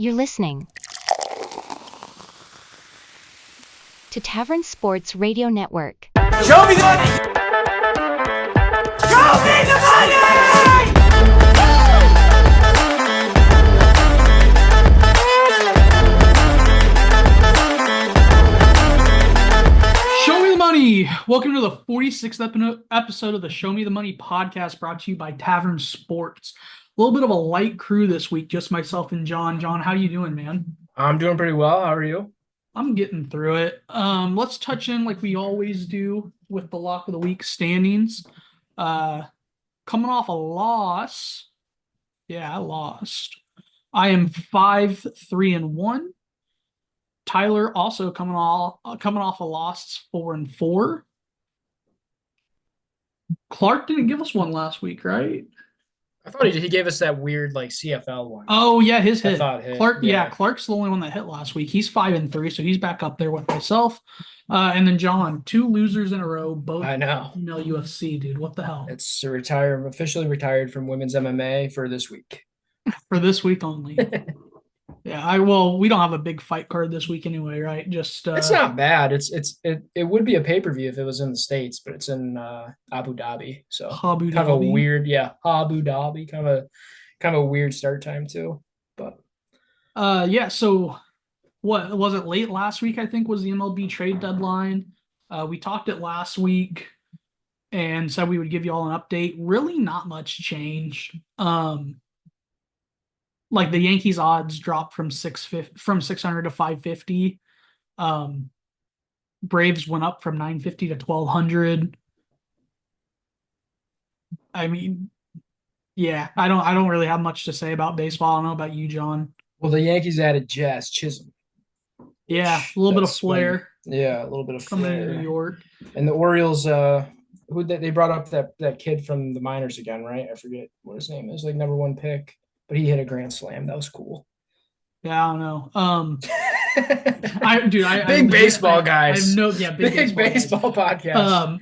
You're listening to Tavern Sports Radio Network. Show me the money! Show me the money! Show me the money! Welcome to the 46th episode of the Show Me the Money podcast, brought to you by Tavern Sports. A little bit of a light crew this week, just myself and John. John, how you doing, man? I'm doing pretty well. How are you? I'm getting through it. Let's touch in like we always do with the lock of the week standings. Coming off a loss. Yeah, I lost. I am 5-3-1. Tyler also coming off a loss, is 4-4. Clark didn't give us one last week, right? I thought he gave us that weird like CFL one. Oh yeah, his hit. hit. Clark, yeah, Clark's the only one that hit last week. He's 5-3, so he's back up there with myself. And then John, 2 losers in a row, both I know. female UFC, dude. What the hell? It's officially retired from women's MMA for this week. For this week only. Yeah, we don't have a big fight card this week anyway, right? Just it's not bad. It would be a pay-per-view if it was in the States, but it's in Abu Dhabi. So Abu Dhabi. Kind of a weird, Abu Dhabi, kind of a weird start time too. But yeah, so what was it, late last week, I think, was the MLB trade deadline. We talked it last week and said we would give you all an update. Really not much change. Like the Yankees odds dropped from 600 to 550. Braves went up from 950 to 1200. I mean, yeah, I don't really have much to say about baseball. I don't know about you, John. well, the Yankees added Jazz Chisholm. Yeah, a little bit of flair. A little bit of coming flair. to New York. And the Orioles, who they brought up that kid from the minors again, right? I forget what his name is, like number 1 pick, but he hit a grand slam. That was cool. Yeah, I don't know. Big baseball guys. Big baseball podcast.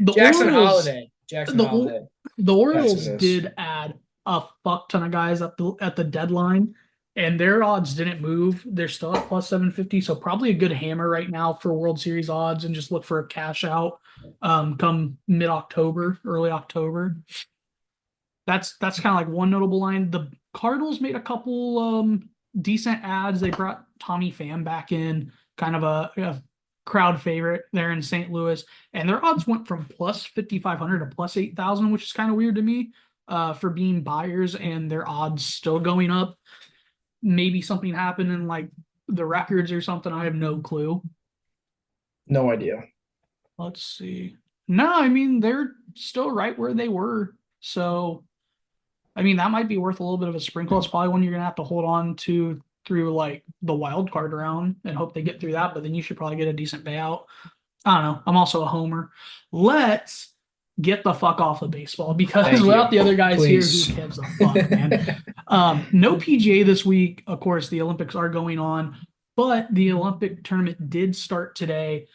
Jackson Holiday. The Orioles did add a fuck ton of guys at the deadline, and their odds didn't move. They're still at plus 750, so probably a good hammer right now for World Series odds, and just look for a cash out come mid-October, early October. That's kind of like one notable line. The Cardinals made a couple decent ads. They brought Tommy Pham back in, kind of a crowd favorite there in St. Louis, and their odds went from plus 5,500 to plus 8,000, which is kind of weird to me for being buyers, and their odds still going up. Maybe something happened in like the records or something. I have no clue. No idea. Let's see. No, I mean, they're still right where they were. So, I mean, that might be worth a little bit of a sprinkle. It's probably one you're going to have to hold on to through like the wild card round and hope they get through that. But then you should probably get a decent payout. I don't know. I'm also a homer. Let's get the fuck off of baseball, because without the other guys here, who gives a fuck, man? No PGA this week. Of course, the Olympics are going on, but the Olympic tournament did start today.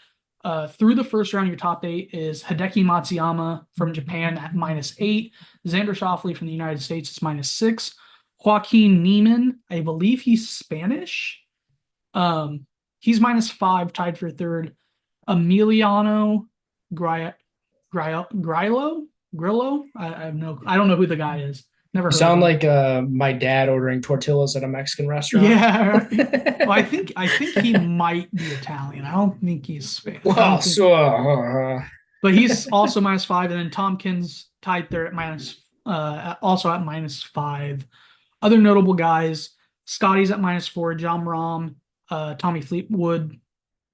Through the first round, your top 8 is Hideki Matsuyama from Japan at -8. Xander Schauffele from the United States is -6. Joaquin Niemann, I believe he's Spanish. He's -5, tied for 3rd. Emiliano Grillo? I don't know who the guy is. Never heard Sound of him. like my dad ordering tortillas at a Mexican restaurant. Yeah. Well, I think he might be Italian. I don't think he's Spanish. Well, But he's also -5, and then Tompkins tied there at also at -5. Other notable guys: Scotty's at -4, John Rahm, Tommy Fleetwood,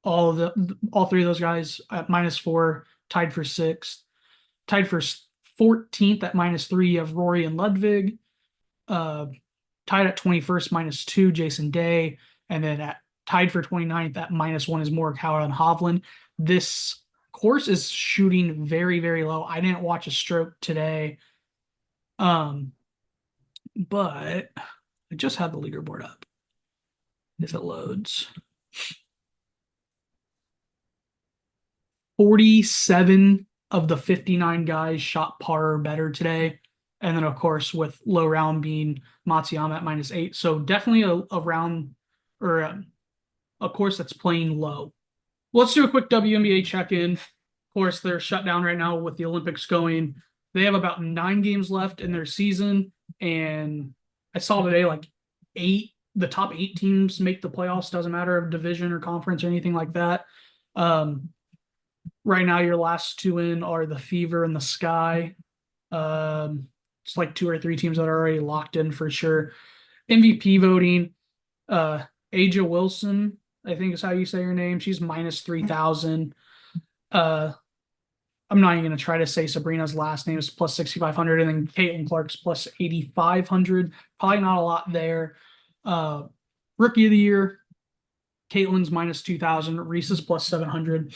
all 3 of those guys at -4, tied for 6th. Tied for 14th at -3, you have Rory and Ludwig. Tied at 21st, -2, Jason Day. And then tied for 29th at -1 is Morikawa and Hovland. This course is shooting very, very low. I didn't watch a stroke today. But I just had the leaderboard up. If it loads. 47 of the 59 guys shot par or better today. And then, of course, with low round being Matsuyama at -8. So definitely a round or a course that's playing low. Let's do a quick WNBA check-in. Of course, they're shut down right now with the Olympics going. They have about 9 games left in their season, and I saw today like the top 8 teams make the playoffs. Doesn't matter if division or conference or anything like that. Right now, your last two in are the Fever and the Sky. It's like 2 or 3 teams that are already locked in for sure. MVP voting, Aja Wilson, I think is how you say her name. She's minus 3,000. I'm not even going to try to say Sabrina's last name is plus 6,500, and then Caitlin Clark's plus 8,500. Probably not a lot there. Rookie of the year, Caitlin's minus 2,000. Reese's plus 700.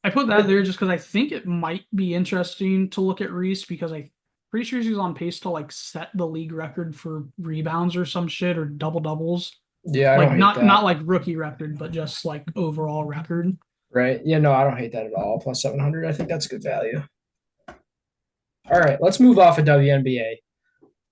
I put that there just because I think it might be interesting to look at Reese because I'm pretty sure she's on pace to like set the league record for rebounds or some shit or double doubles. Yeah, I Like don't hate that. not like rookie record, but just like overall record. Right. Yeah, no, I don't hate that at all. Plus 700. I think that's good value. All right, let's move off of WNBA.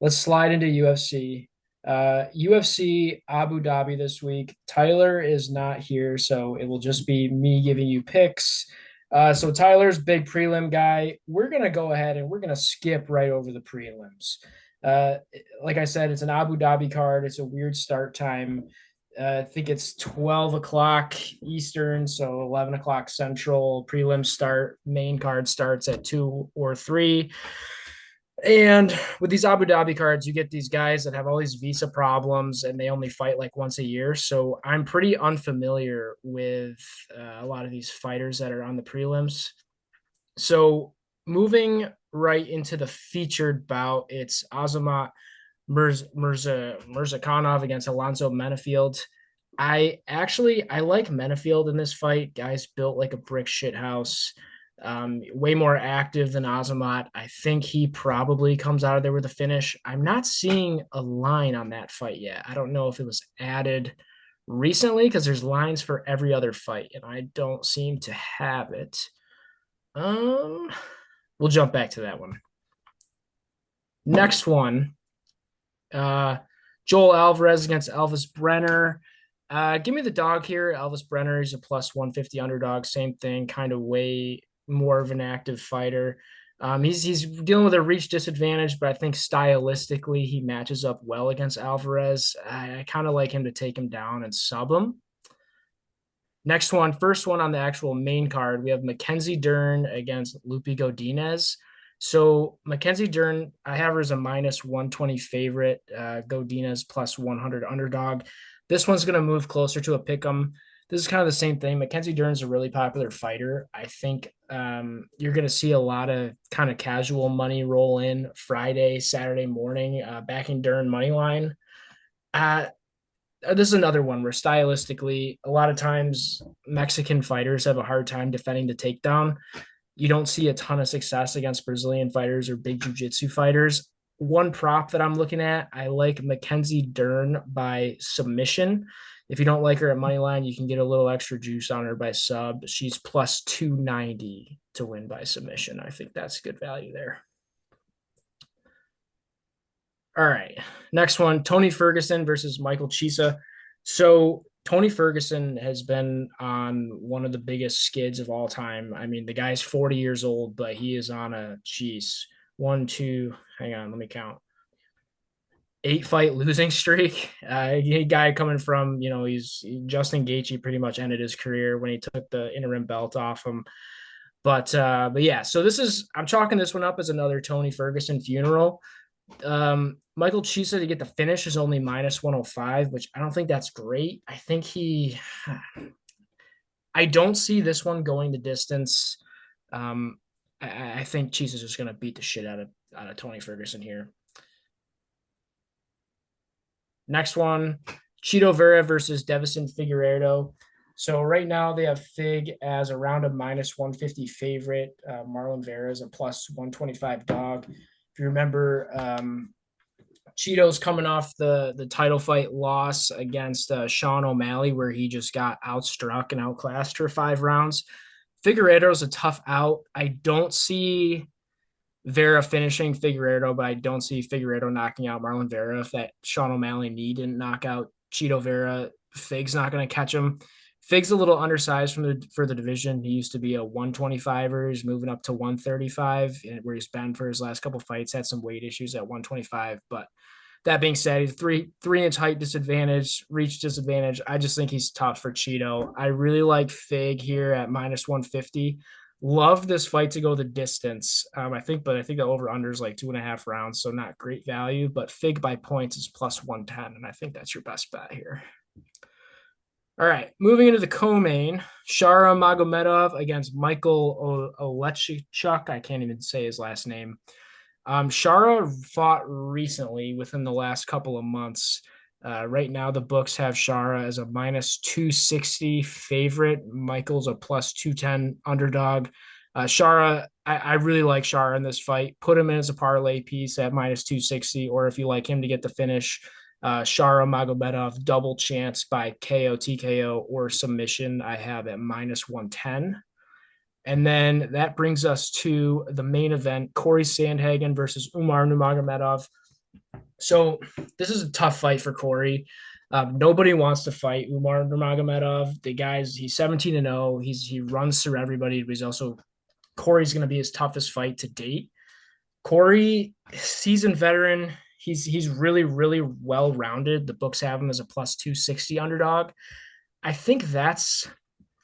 Let's slide into UFC. UFC Abu Dhabi this week. Tyler is not here, so it will just be me giving you picks. So Tyler's big prelim guy. We're gonna go ahead and we're gonna skip right over the prelims. Like I said, it's an Abu Dhabi card. It's a weird start time. I think it's 12 o'clock Eastern, so 11 o'clock Central. Prelim start. Main card starts at 2 or 3. And with these Abu Dhabi cards, you get these guys that have all these visa problems and they only fight like once a year. So I'm pretty unfamiliar with a lot of these fighters that are on the prelims. So moving right into the featured bout, it's Azamat Mirzakhanov against Alonzo Menafield. I like Menafield in this fight. Guy's built like a brick shit house. Way more active than Azamat. I think he probably comes out of there with a finish. I'm not seeing a line on that fight yet. I don't know if it was added recently because there's lines for every other fight, and I don't seem to have it. We'll jump back to that one. Next one, Joel Alvarez against Elvis Brenner. Give me the dog here. Elvis Brenner is a plus 150 underdog. Same thing, kind of way more of an active fighter. He's dealing with a reach disadvantage, but I think stylistically he matches up well against Alvarez. I kind of like him to take him down and sub him. Next one, first one on the actual main card, we have Mackenzie Dern against Lupi Godinez. So Mackenzie Dern, I have her as a minus 120 favorite. Godinez plus 100 underdog. This one's going to move closer to a pick 'em. This is kind of the same thing. Mackenzie Dern's a really popular fighter. I think you're going to see a lot of kind of casual money roll in Friday, Saturday morning, backing Dern money line. This is another one where stylistically, a lot of times Mexican fighters have a hard time defending the takedown. You don't see a ton of success against Brazilian fighters or big jiu-jitsu fighters. One prop that I'm looking at, I like Mackenzie Dern by submission. If you don't like her at money line, you can get a little extra juice on her by sub. She's plus 290 to win by submission. I think that's good value there. All right. Next one, Tony Ferguson versus Michael Chiesa. So Tony Ferguson has been on one of the biggest skids of all time. I mean, the guy's 40 years old, but he is on a, hang on, let me count. 8-fight losing streak. A guy coming from, he's Justin Gaethje pretty much ended his career when he took the interim belt off him. But yeah, so I'm chalking this one up as another Tony Ferguson funeral. Michael Chiesa to get the finish is only minus 105, which I don't think that's great. I don't see this one going the distance. I think Chiesa's just going to beat the shit out of Tony Ferguson here. Next one, Chito Vera versus Devison Figueiredo. So right now they have Fig as around a minus 150 favorite. Marlon Vera is a plus 125 dog. If you remember, Chito's coming off the title fight loss against Sean O'Malley, where he just got outstruck and outclassed for 5 rounds. Figueiredo's a tough out. I don't see Vera finishing Figueiredo, but I don't see Figueiredo knocking out Marlon Vera if that Sean O'Malley knee didn't knock out Cheeto Vera. Fig's not going to catch him. Fig's a little undersized for the division. He used to be a 125er. He's moving up to 135, where he's been for his last couple fights. Had some weight issues at 125, but that being said, he's 3-inch height disadvantage, reach disadvantage. I just think he's tough for Cheeto. I really like Fig here at -150. Love this fight to go the distance. I think the over under is like 2.5 rounds, so not great value. But Fig by points is +110, and I think that's your best bet here. All right, moving into the co-main, Shara Magomedov against Michael Olechchuk. I can't even say his last name. Shara fought recently within the last couple of months. Right now, the books have Shara as a -260 favorite. Michael's a +210 underdog. Shara, I really like Shara in this fight. Put him in as a parlay piece at -260, or if you like him to get the finish, Shara Magomedov double chance by KO, TKO, or submission. I have at -110. And then that brings us to the main event, Corey Sandhagen versus Umar Nurmagomedov. So this is a tough fight for Corey. Nobody wants to fight Umar Nurmagomedov. He's 17-0. He runs through everybody, but Corey's going to be his toughest fight to date. Corey, seasoned veteran. He's really, really well-rounded. The books have him as a +260 underdog. I think that's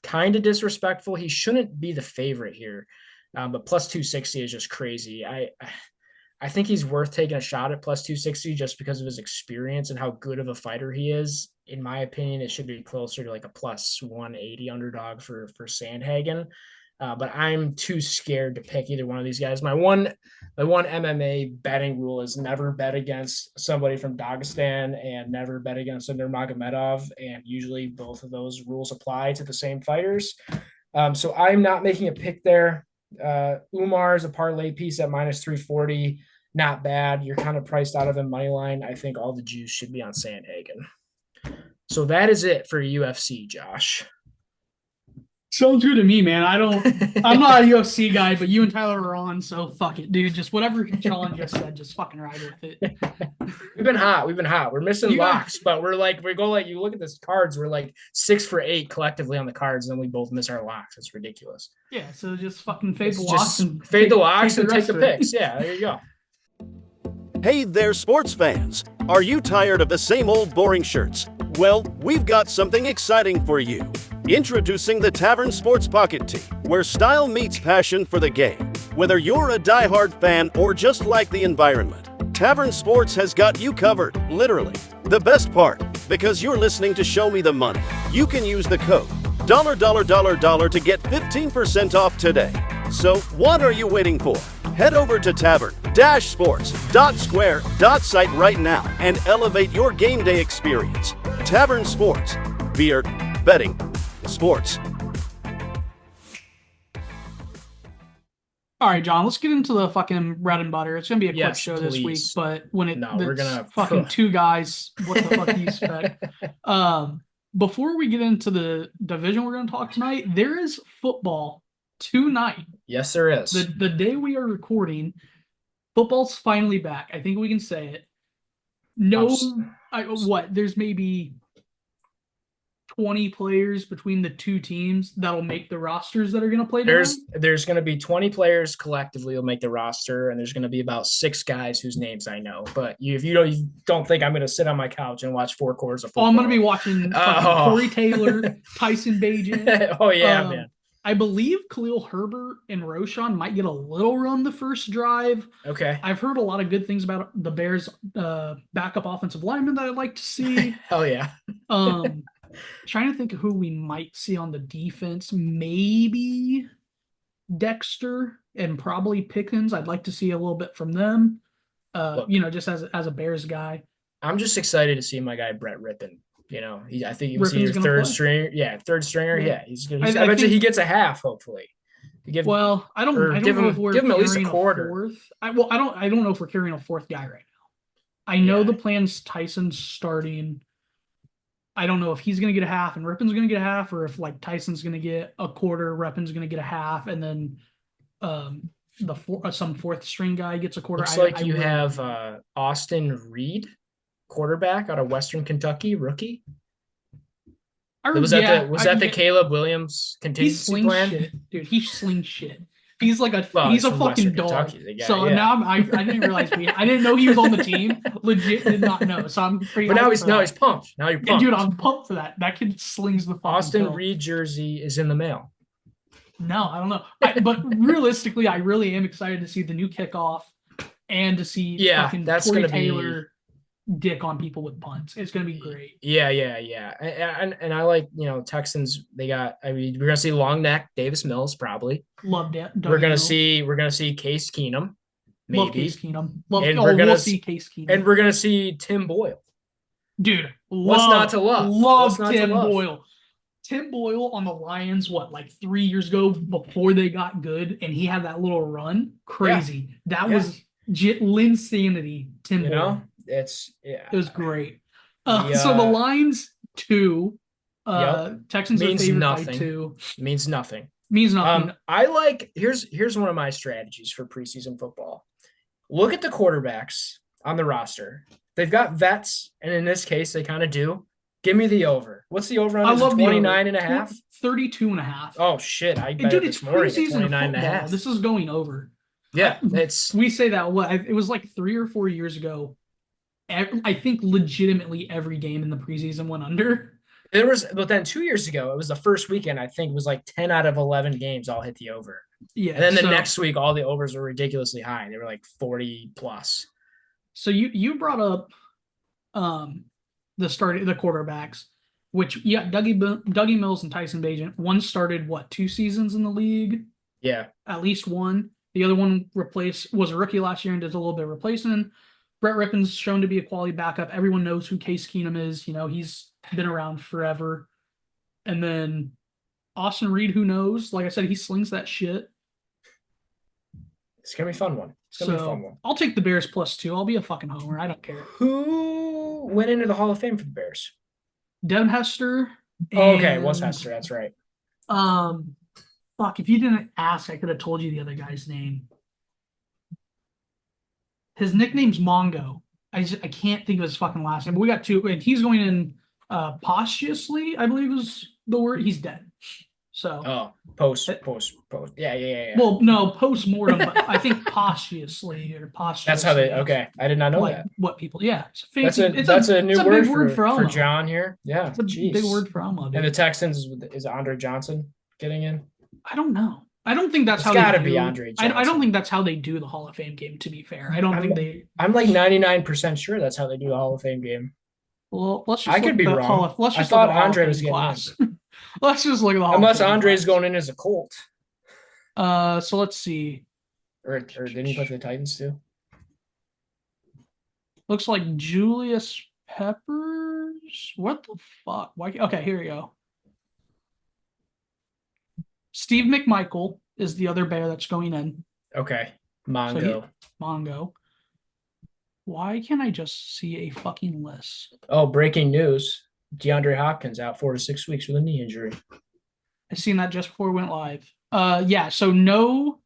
kind of disrespectful. He shouldn't be the favorite here, but +260 is just crazy. I think he's worth taking a shot at +260 just because of his experience and how good of a fighter he is. In my opinion, it should be closer to like a +180 underdog for Sandhagen. But I'm too scared to pick either one of these guys. My one MMA betting rule is never bet against somebody from Dagestan and never bet against a Nurmagomedov. And usually both of those rules apply to the same fighters. So I'm not making a pick there. Umar is a parlay piece at -340. Not bad. You're kind of priced out of him money line. I think all the juice should be on Sandhagen. So that is it for UFC, Josh. Sounds good to me, man. I'm not a UFC guy, but you and Tyler are on, so fuck it, dude. Just whatever Sean just said, just fucking ride with it. We've been hot. We're missing locks, but you look at this cards, we're like 6 for 8 collectively on the cards, and then we both miss our locks. It's ridiculous. Yeah, so just fucking fade the locks and take the picks. Yeah, there you go. Hey there, sports fans. Are you tired of the same old boring shirts? Well, we've got something exciting for you. Introducing the Tavern Sports Pocket Tee, where style meets passion for the game. Whether you're a die-hard fan or just like the environment, Tavern Sports has got you covered, literally. The best part, because you're listening to Show Me the Money, you can use the code $$ to get 15% off today. So what are you waiting for? Head over to tavern-sports.square.site right now and elevate your game day experience. Tavern Sports. Beer, betting, sports. All right, John, let's get into the fucking bread and butter. It's going to be a quick show this week, but we're going to fucking two guys, what the fuck do you expect? Before we get into the division we're going to talk tonight, there is football tonight. Yes, there is. The day we are recording, football's finally back. I think we can say it. There's maybe 20 players between the two teams that'll make the rosters that are going to play tonight? There's going to be 20 players collectively will make the roster, and there's going to be about 6 guys whose names I know. But if you don't think I'm going to sit on my couch and watch 4 quarters of football. I'm going to be watching Corey Taylor, Tyson Bagent. Oh, yeah, man. I believe Khalil Herbert and Roshan might get a little run the first drive. Okay. I've heard a lot of good things about the Bears' backup offensive lineman that I'd like to see. Hell yeah. Trying to think of who we might see on the defense. Maybe Dexter and probably Pickens. I'd like to see a little bit from them. Just as a Bears guy. I'm just excited to see my guy Brett Rippon. I think he was your third stringer. Yeah, third stringer. Yeah, I bet you he gets a half. Hopefully, I don't know if we're give him at least a quarter. Fourth. I don't know if we're carrying a fourth guy right now. I know the plan's Tyson starting. I don't know if he's going to get a half and Rippon's going to get a half, or if like Tyson's going to get a quarter, Rippon's going to get a half, and then some fourth string guy gets a quarter. Looks like you have Austin Reed, quarterback out of Western Kentucky, rookie. Was that the Caleb Williams he contingency slings plan? shit, dude. He slings shit. He's like He's a from fucking Western dog. Kentucky, guy, So yeah. now I didn't realize I didn't know he was on the team. Legit did not know. So I'm pretty. But now hyped he's pumped. Now you're Yeah, pumped. dude, I'm pumped for that. That kid slings the fucking Austin pill. Reed jersey is in the mail. No, I don't know. But realistically, I really am excited to see the new kickoff and to see fucking that's Corey gonna Taylor dick on people with punts. It's gonna be great. Yeah. And I like, Texans. We're gonna see long neck Davis Mills probably. Love that. We're gonna see Case Keenum. Maybe. Love Case Keenum. We'll see Case Keenum. And we're gonna see Tim Boyle. Dude, what's not to love? Love Tim Boyle. Tim Boyle on the Lions, like 3 years ago before they got good, and he had that little run. Crazy. Yeah. That was Linsanity. Tim Boyle. It was great. So the Lions 2, Texans means are favored nothing. by 2. Means nothing. Here's one of my strategies for preseason football. Look at the quarterbacks on the roster. They've got vets, and in this case, they kind of do. Give me the over. What's the over on this? 29 and a half? 32 and a half. Oh, shit. Dude, it's preseason 29 and a half. This is going over. Yeah. We say that, it was like 3 or 4 years ago. I think legitimately every game in the preseason went under. But then 2 years ago, it was the first weekend, I think it was like 10 out of 11 games all hit the over. Yeah. And then the next week, all the overs were ridiculously high. They were like 40 plus. So you brought up the quarterbacks, which Dougie Mills and Tyson Bagent. One started 2 seasons in the league? Yeah. At least one. The other one was a rookie last year and did a little bit of replacement. Brett Rippon's shown to be a quality backup. Everyone knows who Case Keenum is. He's been around forever. And then Austin Reed, who knows? Like I said, he slings that shit. It's going to be a fun one. It's going to be a fun one. I'll take the Bears +2. I'll be a fucking homer. I don't care. Who went into the Hall of Fame for the Bears? Devin Hester. Okay, was Hester. That's right. Fuck, if you didn't ask, I could have told you the other guy's name. His nickname's Mongo. I can't think of his fucking last name. But we got 2, and he's going in posthumously, I believe is the word. He's dead. So post. Yeah. Well, no, post-mortem, but I think posthumously or posthumously. That's how they. Okay, I did not know that. What people? Yeah, it's a new word for John here. Yeah, it's a big word for Elmo. Dude. And the Texans is Andre Johnson getting in? I don't know. I don't think that's how they do. Be Andre Johnson. I don't think that's how they do the Hall of Fame game. To be fair, I'm like 99% sure that's how they do the Hall of Fame game. Well, let's just. I could be wrong. Let's just. I thought Andre was getting in. Let's just look at the Hall Unless of Fame Andre's going in as a Colt. So let's see. Or didn't he play for the Titans too? Looks like Julius Peppers. What the fuck? Why? Okay, here we go. Steve McMichael is the other Bear that's going in. Okay. Mongo. Mongo. Why can't I just see a fucking list? Oh, breaking news. DeAndre Hopkins out 4 to 6 weeks with a knee injury. I seen that just before we went live. Yeah, so no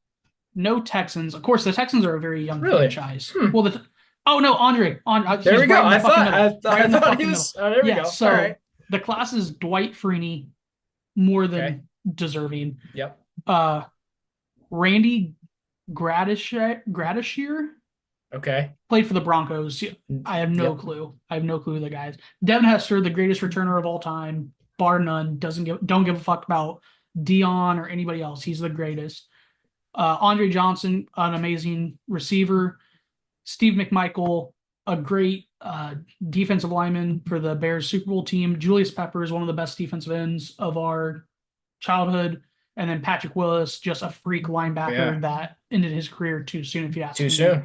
Texans. Of course, the Texans are a very young franchise. Well, Andre. There we go. I thought he was. Oh, there we go. So all right. The class is Dwight Freeney, more than deserving. Yep. Randy Gradishier. Okay. Played for the Broncos. I have no clue. I have no clue who the guy is. Devin Hester, the greatest returner of all time, bar none. Don't give a fuck about Dion or anybody else. He's the greatest. Andre Johnson, an amazing receiver. Steve McMichael, a great defensive lineman for the Bears Super Bowl team. Julius Peppers, one of the best defensive ends of our childhood. And then Patrick Willis, just a freak linebacker that ended his career too soon, if you ask me. Too soon.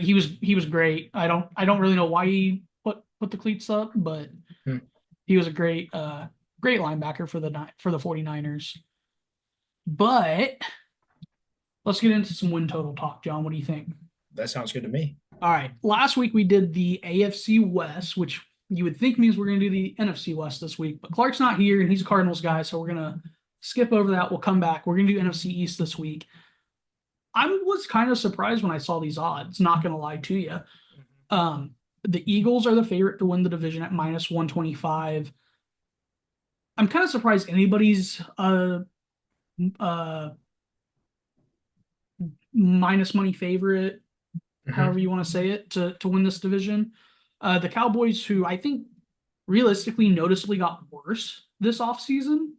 He was great. I don't really know why he put the cleats up, but he was a great linebacker for the 49ers. But let's get into some win total talk, John. What do you think? That sounds good to me. All right. Last week we did the AFC West, which you would think means we're going to do the NFC West this week, but Clark's not here and he's a Cardinals guy, so we're going to skip over that. We'll come back. We're going to do NFC East this week. I was kind of surprised when I saw these odds, not going to lie to you. The Eagles are the favorite to win the division at minus 125. I'm kind of surprised anybody's uh minus money favorite, however you want to say it, to win this division. The Cowboys, who I think realistically noticeably got worse this offseason,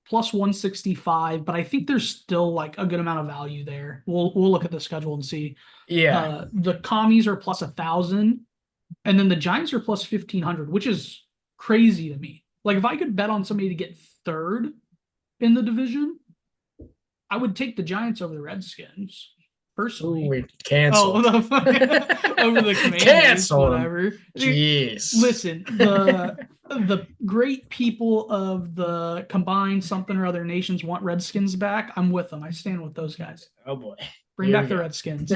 plus 165, but I think there's still like a good amount of value there. We'll look at the schedule and see. Yeah. The Commies are plus 1,000, and then the Giants are plus 1,500, which is crazy to me. Like if I could bet on somebody to get third in the division, I would take the Giants over the Redskins personally. Ooh, cancel. Over the Commanders, Cancel 'em. whatever. Jeez. Listen, the great people of the combined something or other nations want Redskins back. I'm with them. I stand with those guys. Oh boy. Bring Here back we the go. Redskins.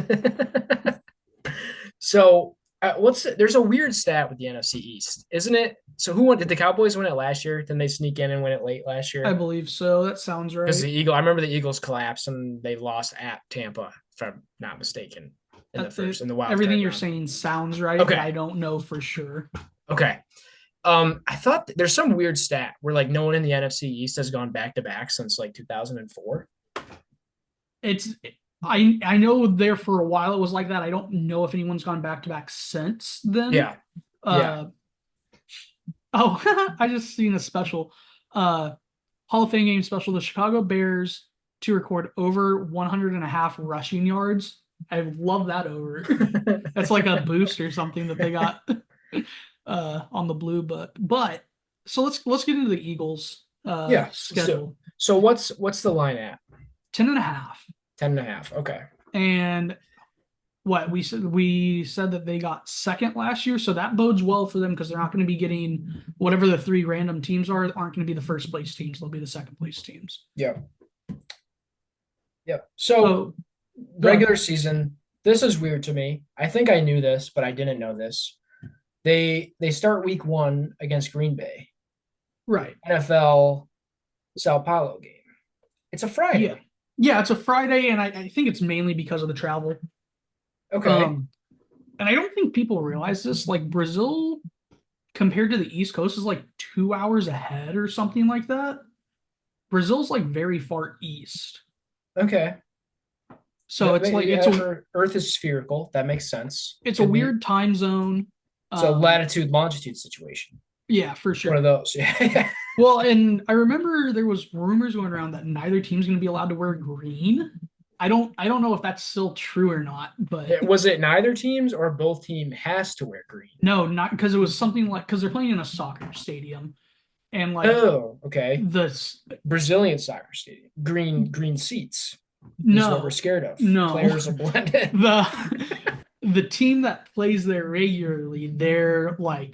So there's a weird stat with the NFC East, isn't it? So who won? Did the Cowboys win it last year? Then they sneak in and win it late last year? I believe so. That sounds Because right. I remember the Eagles collapsed and they lost at Tampa, if I'm not mistaken, in the wild Everything card you're round. saying sounds right, Okay. but I don't know for sure. Okay. I thought there's some weird stat where like no one in the NFC East has gone back to back since like 2004. I know there for a while it was like that. I don't know if anyone's gone back to back since then. Yeah. I just seen a special Hall of Fame game special. The Chicago Bears to record over 100.5 rushing yards. I love that over. That's like a boost or something that they got on the blue book. But so let's get into the Eagles schedule. So what's the line at? 10.5. 10.5. Okay. And what we said that they got second last year, so that bodes well for them because they're not going to be getting whatever the three random teams aren't going to be the first place teams. They'll be the second place teams. Yep. So regular season, this is weird to me. I think I knew this, but I didn't know this. They start week 1 against Green Bay. Right. NFL Sao Paulo game. It's a Friday. Yeah, it's a Friday, and I think it's mainly because of the travel. Okay. And I don't think people realize this. Like Brazil, compared to the East Coast, is like 2 hours ahead or something like that. Brazil's like very far east. Okay. So it's like Earth is spherical. That makes sense. It's a weird time zone. So latitude longitude situation. Yeah, for sure. One of those. Yeah. Well, and I remember there was rumors going around that neither team's going to be allowed to wear green. I don't know if that's still true or not, but was it neither teams or both team has to wear green? No, not because it was something like because they're playing in a soccer stadium, and like okay, the Brazilian soccer stadium, green seats. No, is what we're scared of. No, players are blended. The team that plays there regularly, their like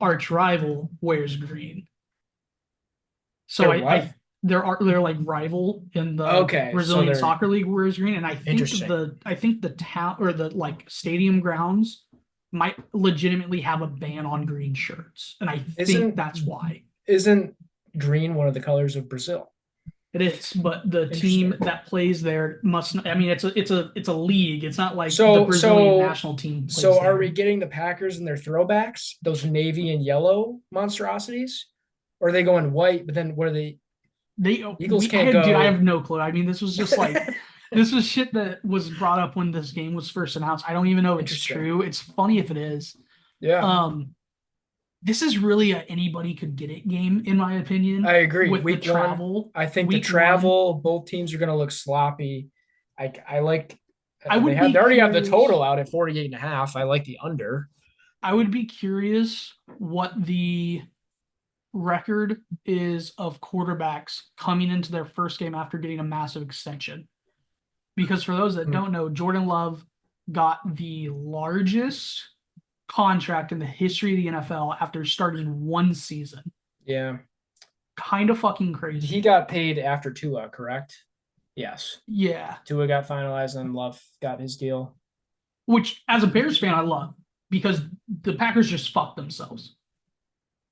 arch rival wears green. So they're like rival in the Brazilian soccer league wears green, and I think the town or the like stadium grounds might legitimately have a ban on green shirts, and I think that's why. Isn't green one of the colors of Brazil? It is, but the team that plays there must. I mean, it's a league. It's not like the Brazilian national team. So are we getting the Packers and their throwbacks, those navy and yellow monstrosities, or are they going white? But then what are they? Eagles can't go. Dude, I have no clue. I mean, this was just like this was shit that was brought up when this game was first announced. I don't even know if it's true. It's funny if it is. Yeah. This is really a anybody could get it game, in my opinion. I agree. With the travel, I think the travel, both teams are going to look sloppy. I like. They already have the total out at 48.5. I like the under. I would be curious what the record is of quarterbacks coming into their first game after getting a massive extension. Because for those that don't know, Jordan Love got the largest contract in the history of the NFL after starting one season. Yeah. Kind of fucking crazy. He got paid after Tua, correct? Yes. Yeah. Tua got finalized and Love got his deal. Which, as a Bears fan, I love because the Packers just fucked themselves.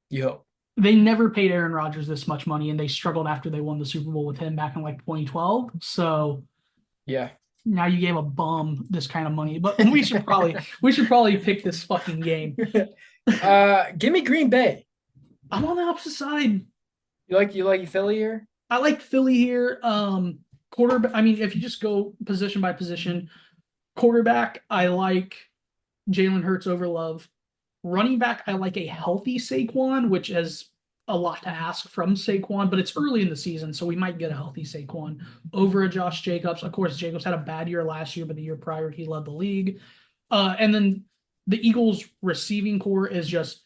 You hope. They never paid Aaron Rodgers this much money, and they struggled after they won the Super Bowl with him back in like 2012. So, yeah. Now you gave a bum this kind of money, but we should probably pick this fucking game. Give me Green Bay. I'm on the opposite side. You like Philly here? I like Philly here. Quarterback. I mean, if you just go position by position, quarterback, I like Jalen Hurts over Love. Running back, I like a healthy Saquon, which is a lot to ask from Saquon, but it's early in the season, so we might get a healthy Saquon over a Josh Jacobs. Of course, Jacobs had a bad year last year, but the year prior he led the league. And then the Eagles' receiving core is just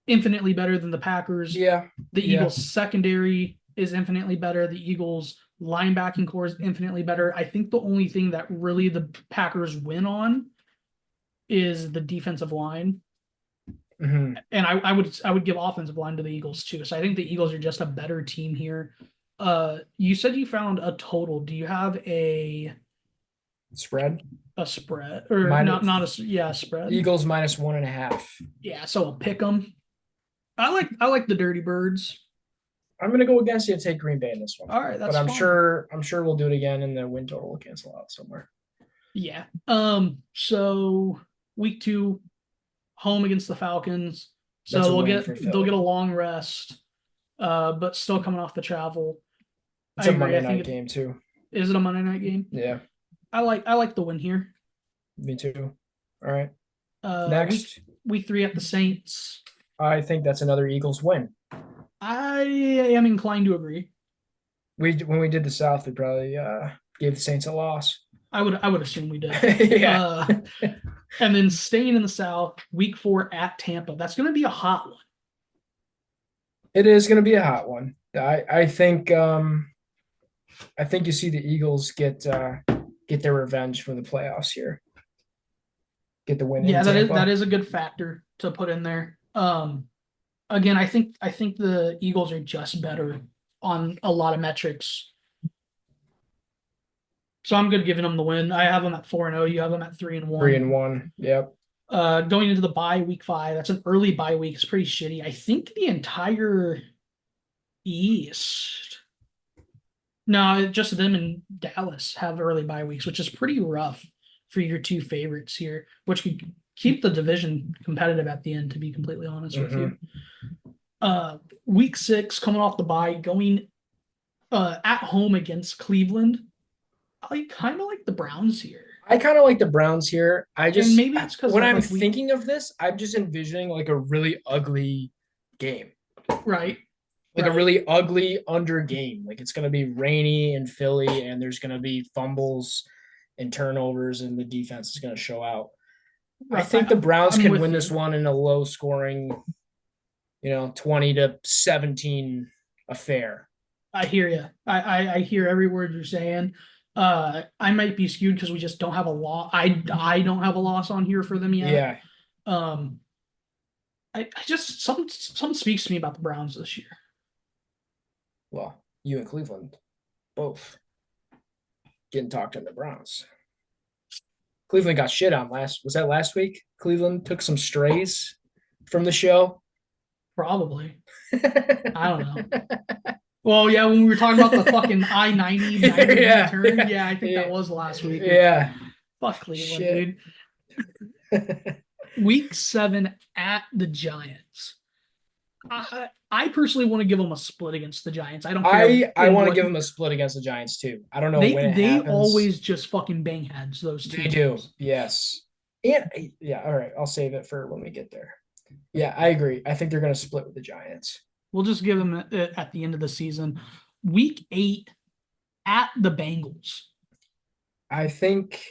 infinitely better than the Packers. Yeah. The Eagles' secondary is infinitely better. The Eagles' linebacking core is infinitely better. I think the only thing that really the Packers win on is the defensive line. Mm-hmm. And I would give offensive line to the Eagles too. So I think the Eagles are just a better team here. You said you found a total. Do you have a Spread? A spread or Minus, not a spread? Eagles minus 1.5. Yeah, so I'll pick them. I like the Dirty Birds. I'm gonna go against you and take Green Bay in this one. All right, that's but I'm fine. sure we'll do it again and the win total will cancel out somewhere. Yeah. So week 2, home against the Falcons. So they'll get a long rest, but still coming off the travel. It's a Monday night game too. Is it a Monday night game? Yeah. I like the win here. Me too. All right. Next, week 3 at the Saints. I think that's another Eagles win. I am inclined to agree. When we did the South, we probably gave the Saints a loss. I would assume we did. Yeah. And then staying in the South, week 4 at Tampa. That's going to be a hot one. It is going to be a hot one. I think you see the Eagles get their revenge from the playoffs here. Get the win. Yeah, that is a good factor to put in there. Again, I think the Eagles are just better on a lot of metrics. So I'm good giving them the win. I have them at 4-0. You have them at 3-1. 3-1. Yep. Going into the bye, week 5. That's an early bye week. It's pretty shitty. I think the entire East. No, just them and Dallas have early bye weeks, which is pretty rough for your 2 favorites here, which could keep the division competitive at the end, to be completely honest with you. Week 6, coming off the bye, going at home against Cleveland. I kind of like the Browns here. I kind of like the Browns here. And maybe it's because when I'm thinking of this, I'm just envisioning like a really ugly game. Right. Like a really ugly under game. Like it's going to be rainy in Philly and there's going to be fumbles and turnovers and the defense is going to show out. Right. I think the Browns can win this one in a low scoring, 20-17 affair. I hear you. I hear every word you're saying. I might be skewed because we just don't have a loss. I don't have a loss on here for them yet. Yeah. I just something speaks to me about the Browns this year. Well, you and Cleveland both getting talked to the Browns. Cleveland got shit on was that last week? Cleveland took some strays from the show. Probably. I don't know. Well, yeah, when we were talking about the fucking I-90 turn, I think that was last week. Yeah. Fuck Cleveland, dude. Week 7 at the Giants. I personally want to give them a split against the Giants. I don't care. I want to give them a split against the Giants too. I don't know when it happens. They always just fucking bang heads, those two. They do, yes. And yeah, all right. I'll save it for when we get there. Yeah, I agree. I think they're going to split with the Giants. We'll just give them at the end of the season. Week 8 at the Bengals. I think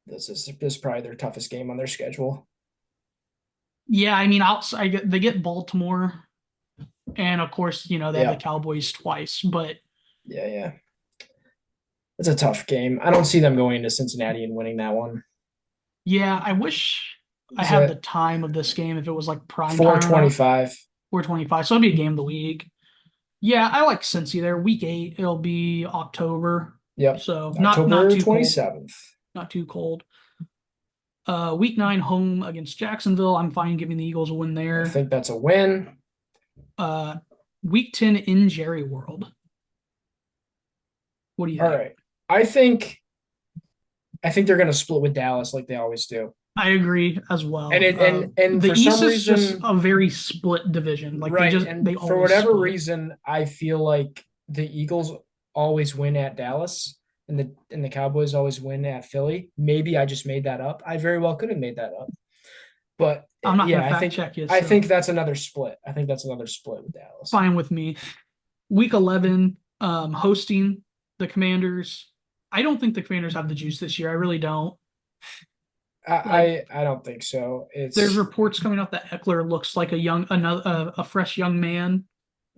this is probably their toughest game on their schedule. Yeah, I mean, they get Baltimore, and of course, they have the Cowboys twice. But yeah, it's a tough game. I don't see them going to Cincinnati and winning that one. Yeah, I wish I had the time of this game if it was like prime 4:25. 4:25. So it'll be a game of the week. Yeah, I like Cincy there. Week 8, it'll be October. Yep. So October not too 27th. Cold. Not too cold. Week 9 home against Jacksonville. I'm fine giving the Eagles a win there. I think that's a win. Week 10 in Jerry World. What do you All think? right. I think they're going to split with Dallas like they always do. I agree as well. And The for East some is just reason, a very split division. Like right? they And for always whatever split. reason, I feel like the Eagles always win at Dallas, and the Cowboys always win at Philly. Maybe I just made that up. I very well could have made that up. But I'm not yeah, gonna fact check you. I So think that's another split. I think that's another split with Dallas. fine with me. Week 11, hosting the Commanders. I don't think the Commanders have the juice this year. I really don't. I don't think so. There's reports coming out that Eckler looks like a fresh young man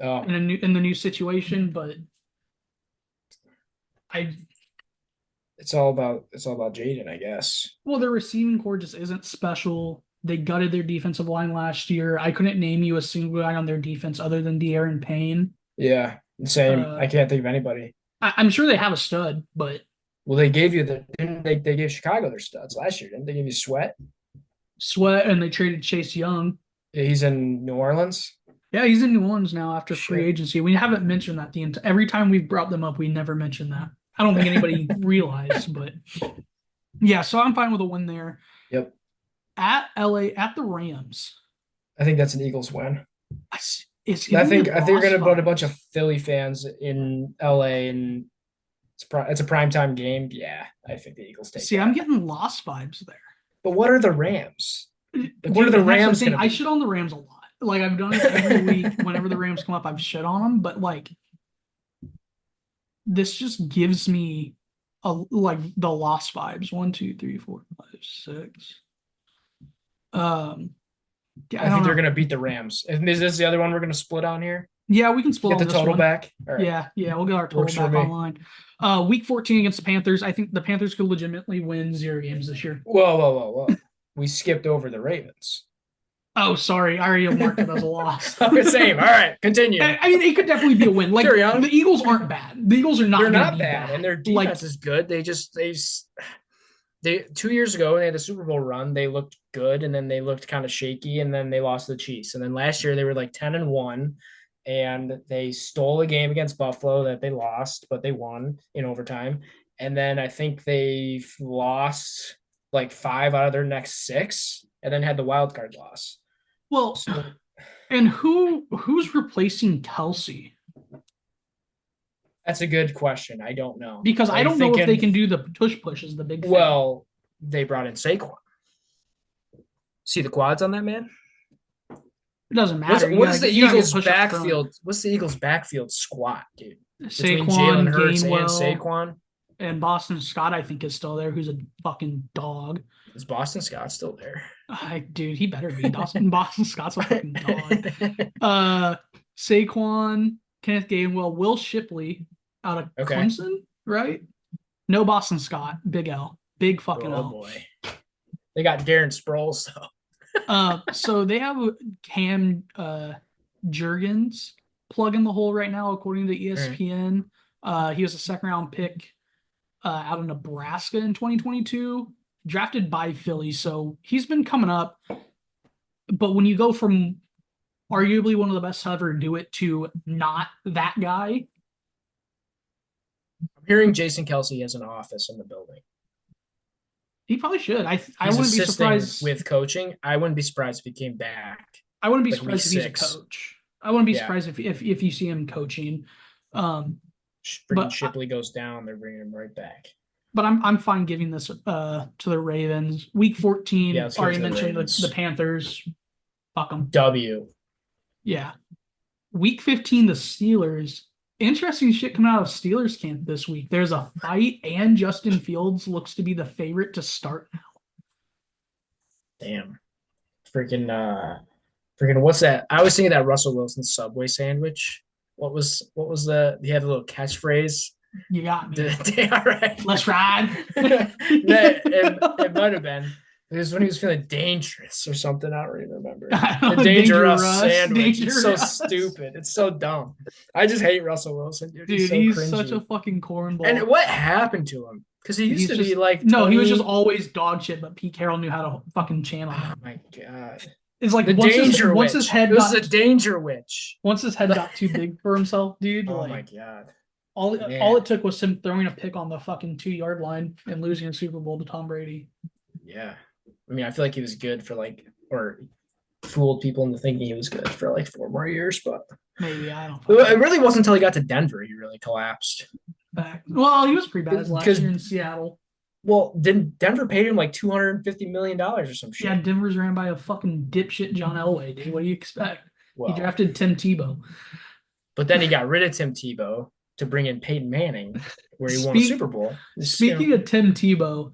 oh in the new situation, but I it's all about Jaden, I guess. well, their receiving core just isn't special. They gutted their defensive line last year. I couldn't name you a single guy on their defense other than De'Aaron Payne. Yeah, same. I can't think of anybody. I'm sure they have a stud, but Well, they gave you they gave Chicago their studs last year, didn't they? Give you Sweat. Sweat, and they traded Chase Young. Yeah, he's in New Orleans. Yeah, he's in New Orleans now after free Shit. agency. We haven't mentioned that every time we've brought them up, we never mention that. I don't think anybody realized, but yeah, so I'm fine with a win there. Yep. At LA, at the Rams. I think that's an Eagles win. I think you're gonna put a bunch of Philly fans in LA, and it's a primetime game. Yeah, I think the Eagles take. I'm getting lost vibes there. But what are the Rams? Dude, what are the Rams gonna be? I shit on the Rams a lot. Like I've done it every week. Whenever the Rams come up, I've shit on them. But like, this just gives me the lost vibes. 1, 2, 3, 4, 5, 6. Yeah, I think they're gonna beat the Rams. Is this the other one we're gonna split on here? Yeah, we can split get on the this total one. back. All right. Yeah, we'll get our total back online. Week 14 against the Panthers. I think the Panthers could legitimately win 0 games this year. Whoa. We skipped over the Ravens. Oh, sorry. I already marked it as a loss. Same. All right, continue. I mean, it could definitely be a win. Like the Eagles aren't bad. The Eagles are not. They're not bad, and their defense is good. They 2 years ago when they had the Super Bowl run, they looked good, and then they looked kind of shaky, and then they lost to the Chiefs. And then last year they were like 10-1, and they stole a game against Buffalo that they lost, but they won in overtime. And then I think they lost like 5 out of their next 6, and then had the wild card loss. Well, and who's replacing Kelsey? That's a good question. I don't know. Because I don't know if they can do the push is the big thing. Well, they brought in Saquon. See the quads on that man? It doesn't matter. What's the Eagles backfield? What's the Eagles backfield squat, dude? Between Jalen Hurts Gainwell, and Saquon. And Boston Scott, I think, is still there, who's a fucking dog. Is Boston Scott still there? Dude, he better be. Boston Scott's a fucking dog. Saquon, Kenneth Gainwell, Will Shipley out of Clemson, right? No Boston Scott. Big L. Big fucking L. Oh, boy. They got Darren Sproles, though. So they have Cam Jurgens plugging the hole right now, according to ESPN. He was a second-round pick out of Nebraska in 2022, drafted by Philly. So he's been coming up. But when you go from arguably one of the best to ever do it to not that guy. I'm hearing Jason Kelsey has an office in the building. He probably should. I wouldn't be surprised with coaching. I wouldn't be surprised if he came back. I wouldn't be surprised if he's a coach. I wouldn't be surprised if you see him coaching. But Shipley goes down, they're bringing him right back. But I'm fine giving this to the Ravens. Week 14, already mentioned the Panthers. Fuck them. W. Yeah. Week 15, the Steelers. Interesting shit coming out of Steelers camp this week. There's a fight, and Justin Fields looks to be the favorite to start now. Damn. Freaking what's that? I was thinking that Russell Wilson Subway sandwich. What was he had a little catchphrase? You got me. All right. Let's ride. It might have been. It was when he was feeling dangerous or something. I don't even remember. The dangerous sandwich. It's so stupid. It's so dumb. I just hate Russell Wilson, dude. He's such a fucking cornball. And what happened to him? Because he used to be like he was just always dog shit, but Pete Carroll knew how to fucking channel him. Oh my god. It's like once his head was a danger witch. Once his head got too big for himself, dude. Oh my god. All Man. it took was him throwing a pick on the fucking 2-yard line and losing a Super Bowl to Tom Brady. Yeah. I mean, I feel like he was good for or fooled people into thinking he was good for 4 more years, but Maybe, I don't it know. really wasn't until he got to Denver he really collapsed. Well, he was pretty bad his last Because- year in Seattle. Well, didn't Denver paid him like $250 million or some shit? Yeah, Denver's ran by a fucking dipshit John Elway, dude. What do you expect? Well, He drafted Tim Tebow. but then he got rid of Tim Tebow to bring in Peyton Manning, where he won a Super Bowl. Speaking of Tim Tebow,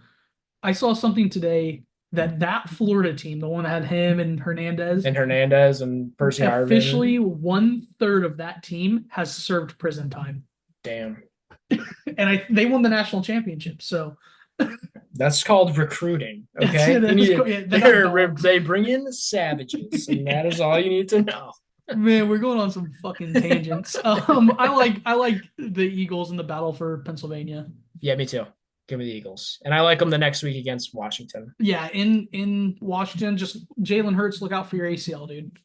I saw something today that Florida team, the one that had him and Hernandez, and Percy Harvin. officially 1/3 of that team has served prison time, Damn. and they won the national championship. So That's called recruiting. That's Okay. it, You need- they're not dogs. they bring in the savages, and that is all you need to know. man, we're going on some fucking tangents. I like the Eagles in the battle for Pennsylvania. Yeah, me too. Give me the Eagles. And I like them the next week against Washington. Yeah, in Washington, just Jalen Hurts, look out for your ACL, dude.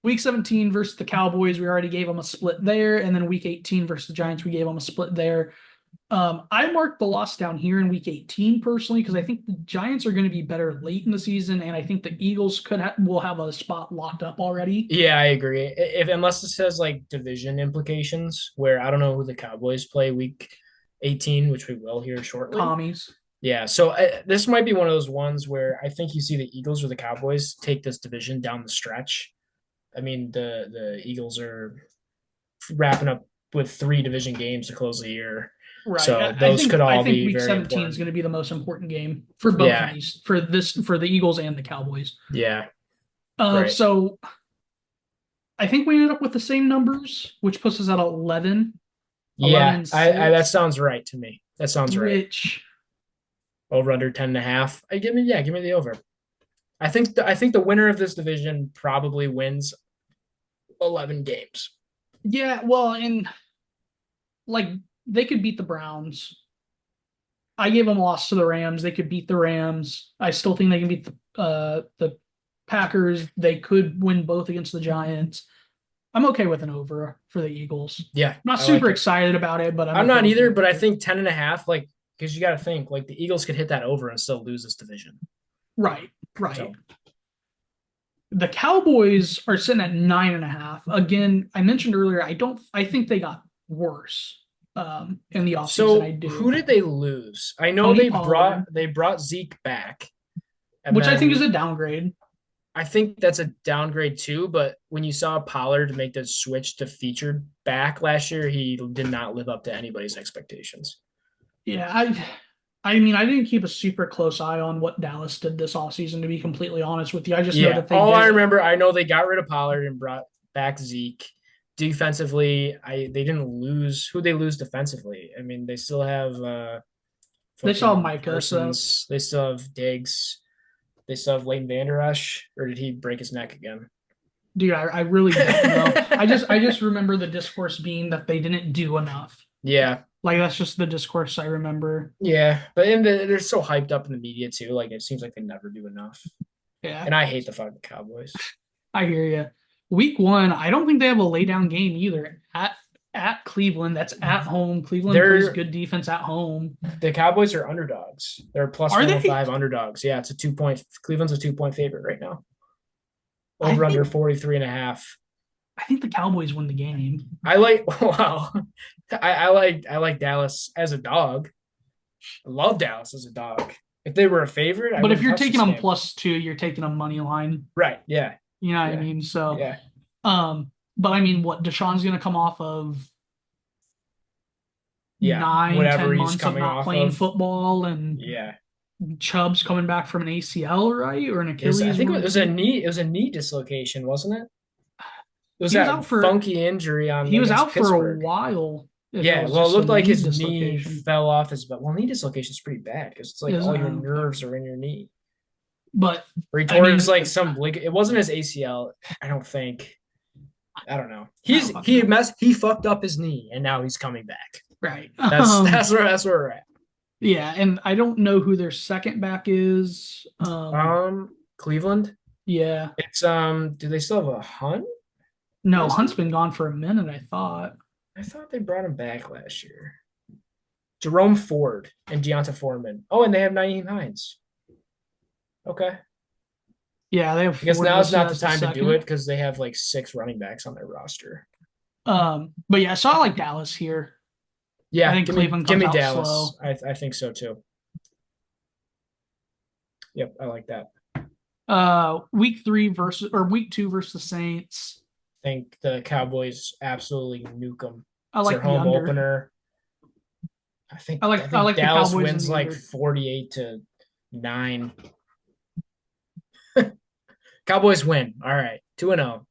Week 17 versus the Cowboys, we already gave them a split there, and then week 18 versus the Giants, we gave them a split there. I marked the loss down here in week 18 personally because I think the Giants are going to be better late in the season, and I think the Eagles will have a spot locked up already. Yeah, I agree. Unless this has division implications, where I don't know who the Cowboys play week 18, which we will here shortly. Commies. Yeah, so this might be one of those ones where I think you see the Eagles or the Cowboys take this division down the stretch. I mean, the Eagles are wrapping up with 3 division games to close the year. Right. So those could all I think be week very 17 important. is going to be the most important game for both of these, for the Eagles and the Cowboys. Yeah. Right. So I think we ended up with the same numbers, which puts us at 11. Yeah, 11-6, that sounds right to me. That sounds right. Which Over under 10.5. Give me the over. I think the winner of this division probably wins 11 games. yeah, well, and they could beat the Browns. I gave them a loss to the Rams. They could beat the Rams. I still think they can beat the Packers. They could win both against the Giants. I'm okay with an over for the Eagles. Yeah. I'm not I super like it. excited about it, but I'm not okay with either, it. but I think 10.5, because you got to think, the Eagles could hit that over and still lose this division. Right. So. The Cowboys are sitting at 9.5. Again, I mentioned earlier, I think they got worse in the offseason. So I do. who did they lose? I know Tony they Pollard. brought Zeke back. Which I think is then a downgrade. I think that's a downgrade too, but when you saw Pollard make the switch to featured back last year, he did not live up to anybody's expectations. Yeah, I mean, I didn't keep a super close eye on what Dallas did this offseason, to be completely honest with you. I just know that they all did. I remember, I know they got rid of Pollard and brought back Zeke. Defensively, they didn't lose. Who they lose defensively? I mean, they still have They still have fucking Micah, Parsons. They still have Diggs. They still have Leighton Vander Esch, or did he break his neck again? Dude, I really don't know. I just remember the discourse being that they didn't do enough. Yeah. That's just the discourse I remember. Yeah, but they're so hyped up in the media too. It seems like they never do enough. Yeah, And I hate the fucking Cowboys. I hear you. Week 1, I don't think they have a laydown game either. At Cleveland, that's at home. Cleveland plays good defense at home. The Cowboys are underdogs. They're plus Are they? 105 underdogs. Yeah, it's a 2-point. Cleveland's a 2-point favorite right now. Over under 43.5. I think the Cowboys win the game. I like Dallas as a dog. I love Dallas as a dog. If they were a favorite, But if you're taking them game. +2, you're taking a money line. Right? Yeah. You know what Yeah. I mean? So, Yeah. but I mean, what Deshaun's going to come off of? Yeah. 9, whatever 10 he's months of coming not off playing of. football, and Yeah. Chubb's coming back from an ACL, right, or an Achilles. I think it was a knee. It was a knee dislocation, wasn't it? It was He was that out for- funky injury on. He was against out for Pittsburgh. a while. if Yeah, was well, it just looked a like his dislocation. knee fell off his butt. Well, knee dislocation is pretty bad because it's Isn't all it? your nerves are in your knee. But Or he I tore mean- his some it wasn't his ACL. I don't think. I don't know. I He fucked up his knee and now he's coming back. right, That's where we're at. yeah, and I don't know who their second back is. Cleveland. Yeah, It's do they still have a Hunt? no, Hunt's been gone for a minute. I thought. I thought they brought him back last year. Jerome Ford and Deonta Foreman. Oh, and they have Nyheim Hines. Okay. Yeah, they have I guess Ford now is listed not the as time to do second. it because they have like 6 running backs on their roster. But yeah, so I like Dallas here. Yeah, I think Cleveland comes give me out Dallas. slow. I think so too. Yep, I like that. Week 2 versus the Saints. I think the Cowboys absolutely nuke them. I It's their like the home under. opener. I think I like the Dallas Cowboys wins in the like under. 48-9. Cowboys win. All right. 2-0.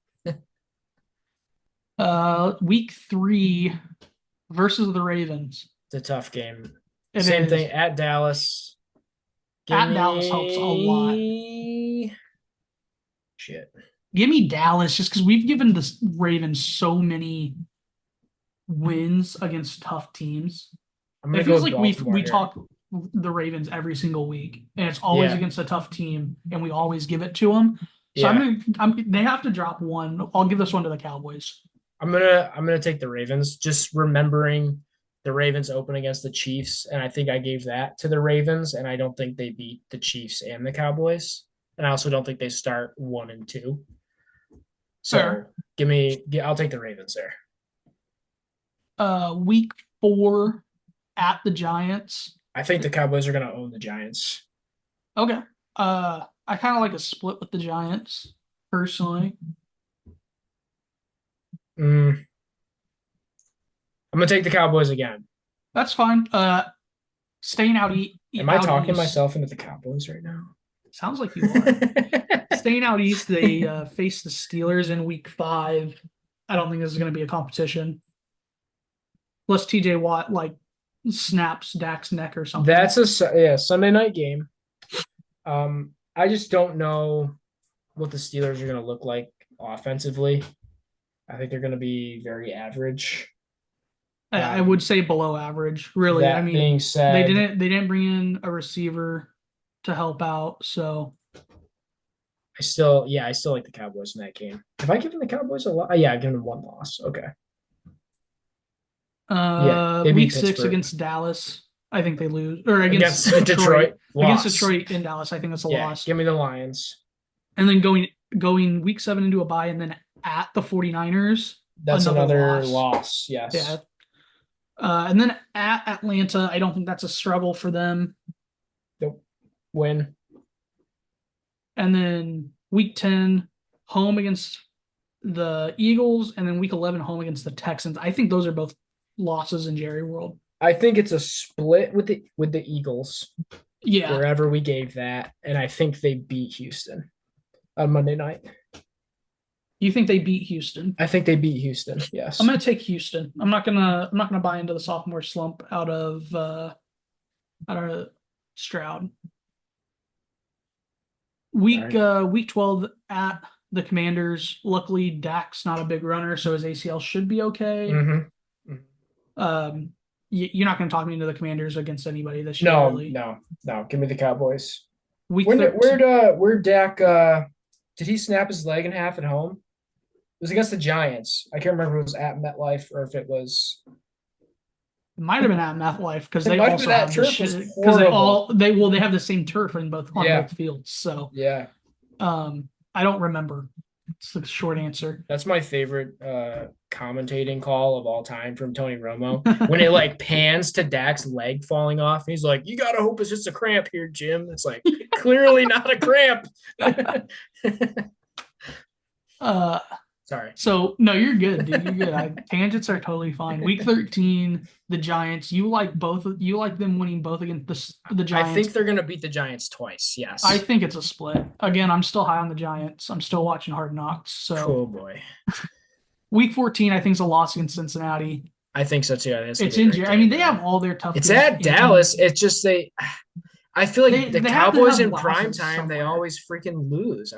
Week 3 versus the Ravens. It's a tough game. It Same is. thing at Dallas. At Dallas helps a lot. Shit. Give me Dallas just because we've given the Ravens so many wins against tough teams. I'm gonna It go feels with like Baltimore we here. talk the Ravens every single week, and it's always Yeah. against a tough team, and we always give it to them. So Yeah. they have to drop one. I'll give this one to the Cowboys. I'm gonna take the Ravens. Just remembering the Ravens open against the Chiefs, and I think I gave that to the Ravens, and I don't think they beat the Chiefs and the Cowboys, and I also don't think they start 1 and 2. So Fair. I'll take the Ravens there. Week 4 at the Giants. I think the Cowboys are gonna own the Giants. Okay. I kind of like a split with the Giants personally. I'm gonna take the Cowboys again. That's fine. Staying out. Am I talking east. myself into the Cowboys right now? Sounds like you are. Staying out east, they face the Steelers in week 5. I don't think this is going to be a competition. Unless TJ Watt snaps Dak's neck or something. That's a Sunday night game. I just don't know what the Steelers are going to look like offensively. I think they're going to be very average. I would say below average, really. That being said, they didn't bring in a receiver to help out, so I still like the Cowboys in that game. Have I given the Cowboys a lot? Yeah, I've given them 1 loss. Okay. Yeah, they beat week 6 Pittsburgh. against Dallas, I think they lose. Or against Detroit. Against Loss. Detroit in Dallas, I think that's a loss. Give me the Lions. And then going week 7 into a bye, and then at the 49ers. That's another loss. Yes. Yeah. And then at Atlanta, I don't think that's a struggle for them. Nope. Win. And then week 10, home against the Eagles, and then week 11, home against the Texans. I think those are both losses in Jerry World. I think it's a split with the Eagles. Yeah. Wherever we gave that, and I think they beat Houston on Monday night. You think they beat Houston? I think they beat Houston. Yes. I'm gonna take Houston. I'm not gonna buy into the sophomore slump out of Stroud. Week 12 at the Commanders. Luckily, Dak's not a big runner, so his ACL should be okay. Mm-hmm. You're not going to talk me into the Commanders against anybody this year. No, really. no. Give me the Cowboys. Where'd Dak? Did he snap his leg in half at home? It was against the Giants. I can't remember if it was at MetLife or if it was. It might have been at MetLife because It they might have also been have that the turf shit was because horrible. they have the same turf on both fields. So Yeah. I don't remember. It's the short answer. That's my favorite commentating call of all time from Tony Romo. When it like pans to Dak's leg falling off, he's like, "You gotta hope it's just a cramp here, Jim." It's like clearly not a cramp. Sorry. So no, you're good, dude. You're good. Tangents are totally fine. Week 13, the Giants. You like them winning both against the Giants. I think they're gonna beat the Giants twice. Yes. I think it's a split. Again, I'm still high on the Giants. I'm still watching Hard Knocks. So oh boy. Week 14, I think, is a loss against Cincinnati. I think so too. It's in Jerry. I mean, they have all their tough. It's at Dallas. It's just I feel like the Cowboys in prime time, they always freaking lose.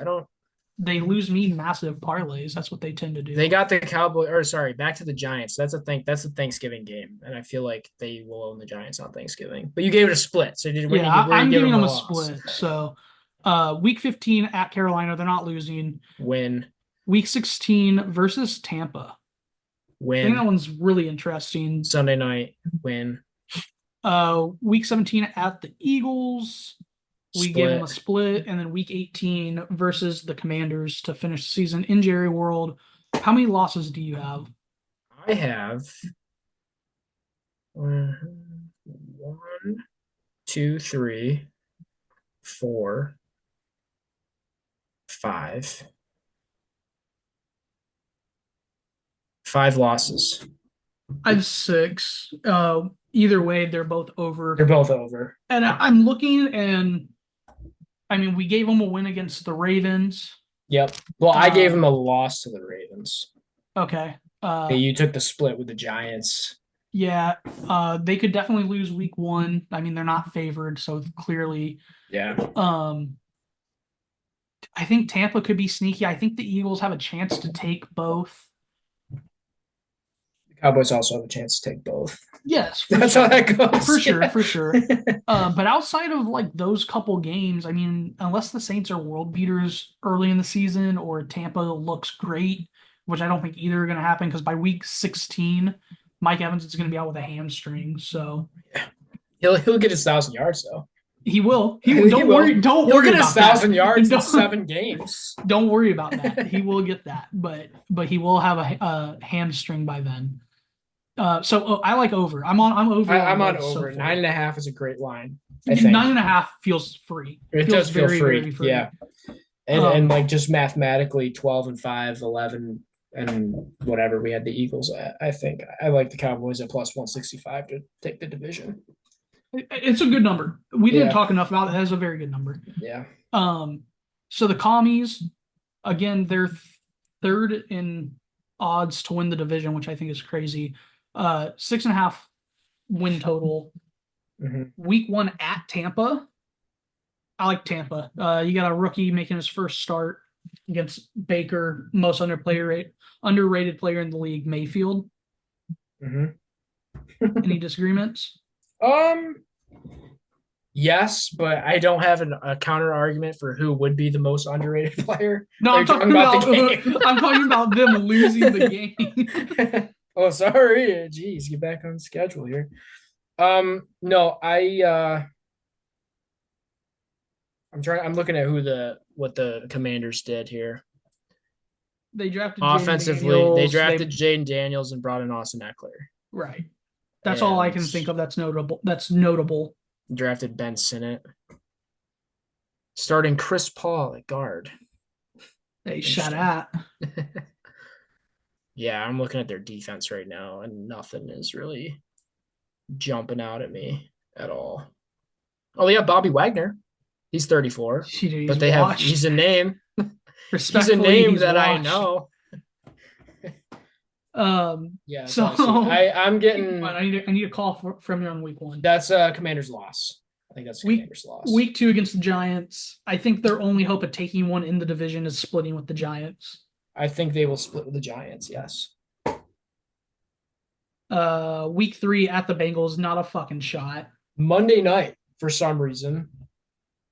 They lose me massive parlays. That's what they tend to do. They got the back to the Giants. That's a Thanksgiving game, and I feel like they will own the Giants on Thanksgiving. But you gave it a split, so I'm giving them a split. So, week 15 at Carolina, they're not losing. Win. Week 16 versus Tampa. I think that Win. one's really interesting. Sunday night, win. Week 17 at the Eagles. We gave them a split, and then week 18 versus the Commanders to finish the season in Jerry World. How many losses do you have? I have 1, 2, 3, 4, 5. 5 losses. I have 6. Either way, they're both over. They're both over. And I'm looking, and I mean, we gave them a win against the Ravens. Yep. Well, I gave them a loss to the Ravens. Okay. You took the split with the Giants. Yeah. They could definitely lose week 1. I mean, they're not favored, so clearly. Yeah. I think Tampa could be sneaky. I think the Eagles have a chance to take both. Cowboys also have a chance to take both. Yes, that's how that goes. For sure, for sure. But outside of like those couple games, I mean, unless the Saints are world beaters early in the season or Tampa looks great, which I don't think either are going to happen because by week 16, Mike Evans is going to be out with a hamstring. So he'll get his 1,000 yards though. He will. Don't worry. Don't He'll worry get about his 1,000 that. yards in 7 games. Don't worry about that. He will get that, but he will have a hamstring by then. So I like over. I'm over. I'm on over. So 9.5 is a great line. I think 9.5 feels free. It does feel free. Very free. Yeah, and like just mathematically, 12-5, 11, and whatever we had the Eagles at. I think I like the Cowboys at plus 165 to take the division. It's a good number. We didn't talk enough about it. That's a very good number. Yeah. So the Commies, again, they're third in odds to win the division, which I think is crazy. 6.5 win total. Mm-hmm. Week 1 at Tampa. I like Tampa. You got a rookie making his first start against Baker, most underrated player in the league, Mayfield. Mm-hmm. Any disagreements? Yes, but I don't have a counter argument for who would be the most underrated player. No, I'm talking about them losing the game. Oh, sorry. Jeez, get back on schedule here. No, I'm looking at what the Commanders did here. They drafted offensively. They drafted Jaden Daniels and brought in Austin Eckler. Right. That's all I can think of. That's notable. Drafted Ben Sinnott. Starting Chris Paul at guard. Hey, shut at. Yeah, I'm looking at their defense right now, and nothing is really jumping out at me at all. Oh, they have Bobby Wagner. He's 34. But he's a name. He's a name that I know. Yeah. So I'm getting. I need a call from you on week 1. That's Commander's loss. I think that's Commander's loss. Week 2 against the Giants. I think their only hope of taking one in the division is splitting with the Giants. I think they will split with the Giants. Yes. Week 3 at the Bengals. Not a fucking shot. Monday night for some reason.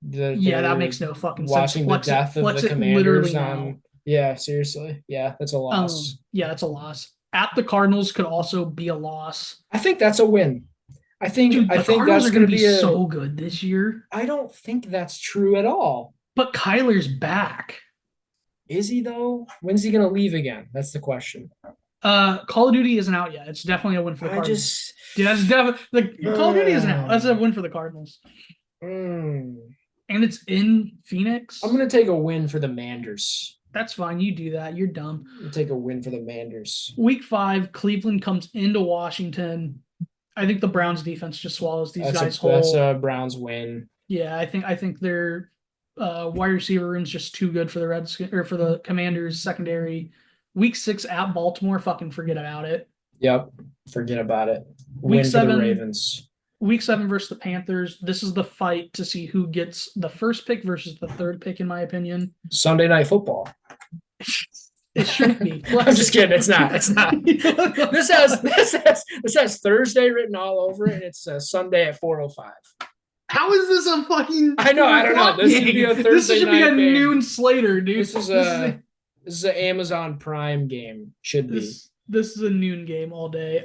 That makes no fucking sense. Watching the death of the Commanders on. Yeah, seriously. Yeah, that's a loss. Yeah, that's a loss. At the Cardinals could also be a loss. I think that's a win. I think Cardinals that's going to be so good this year. I don't think that's true at all. But Kyler's back. Is he though? When's he going to leave again? That's the question. Call of Duty isn't out yet. It's definitely a win for the Cardinals. Call of Duty isn't out. That's a win for the Cardinals. And it's in Phoenix. I'm going to take a win for the Manders. That's fine. You do that. You're dumb. I'll take a win for the Manders. Week 5, Cleveland comes into Washington. I think the Browns defense just swallows these guys whole. That's a Browns win. Yeah, I think their wide receiver room's just too good for the Commanders secondary. Week 6 at Baltimore, fucking forget about it. Yep, forget about it. Week 7 for the Ravens. Week 7 versus the Panthers. This is the fight to see who gets the first pick versus the third pick, in my opinion. Sunday Night Football. It should be. I'm just kidding. It's not. This has Thursday written all over it, and it's Sunday at 4:05. How is this a fucking? I know. I don't know. This should be a Thursday. This should be a game. noon Slater, dude. This is an Amazon Prime game. Should be. This is a noon game all day.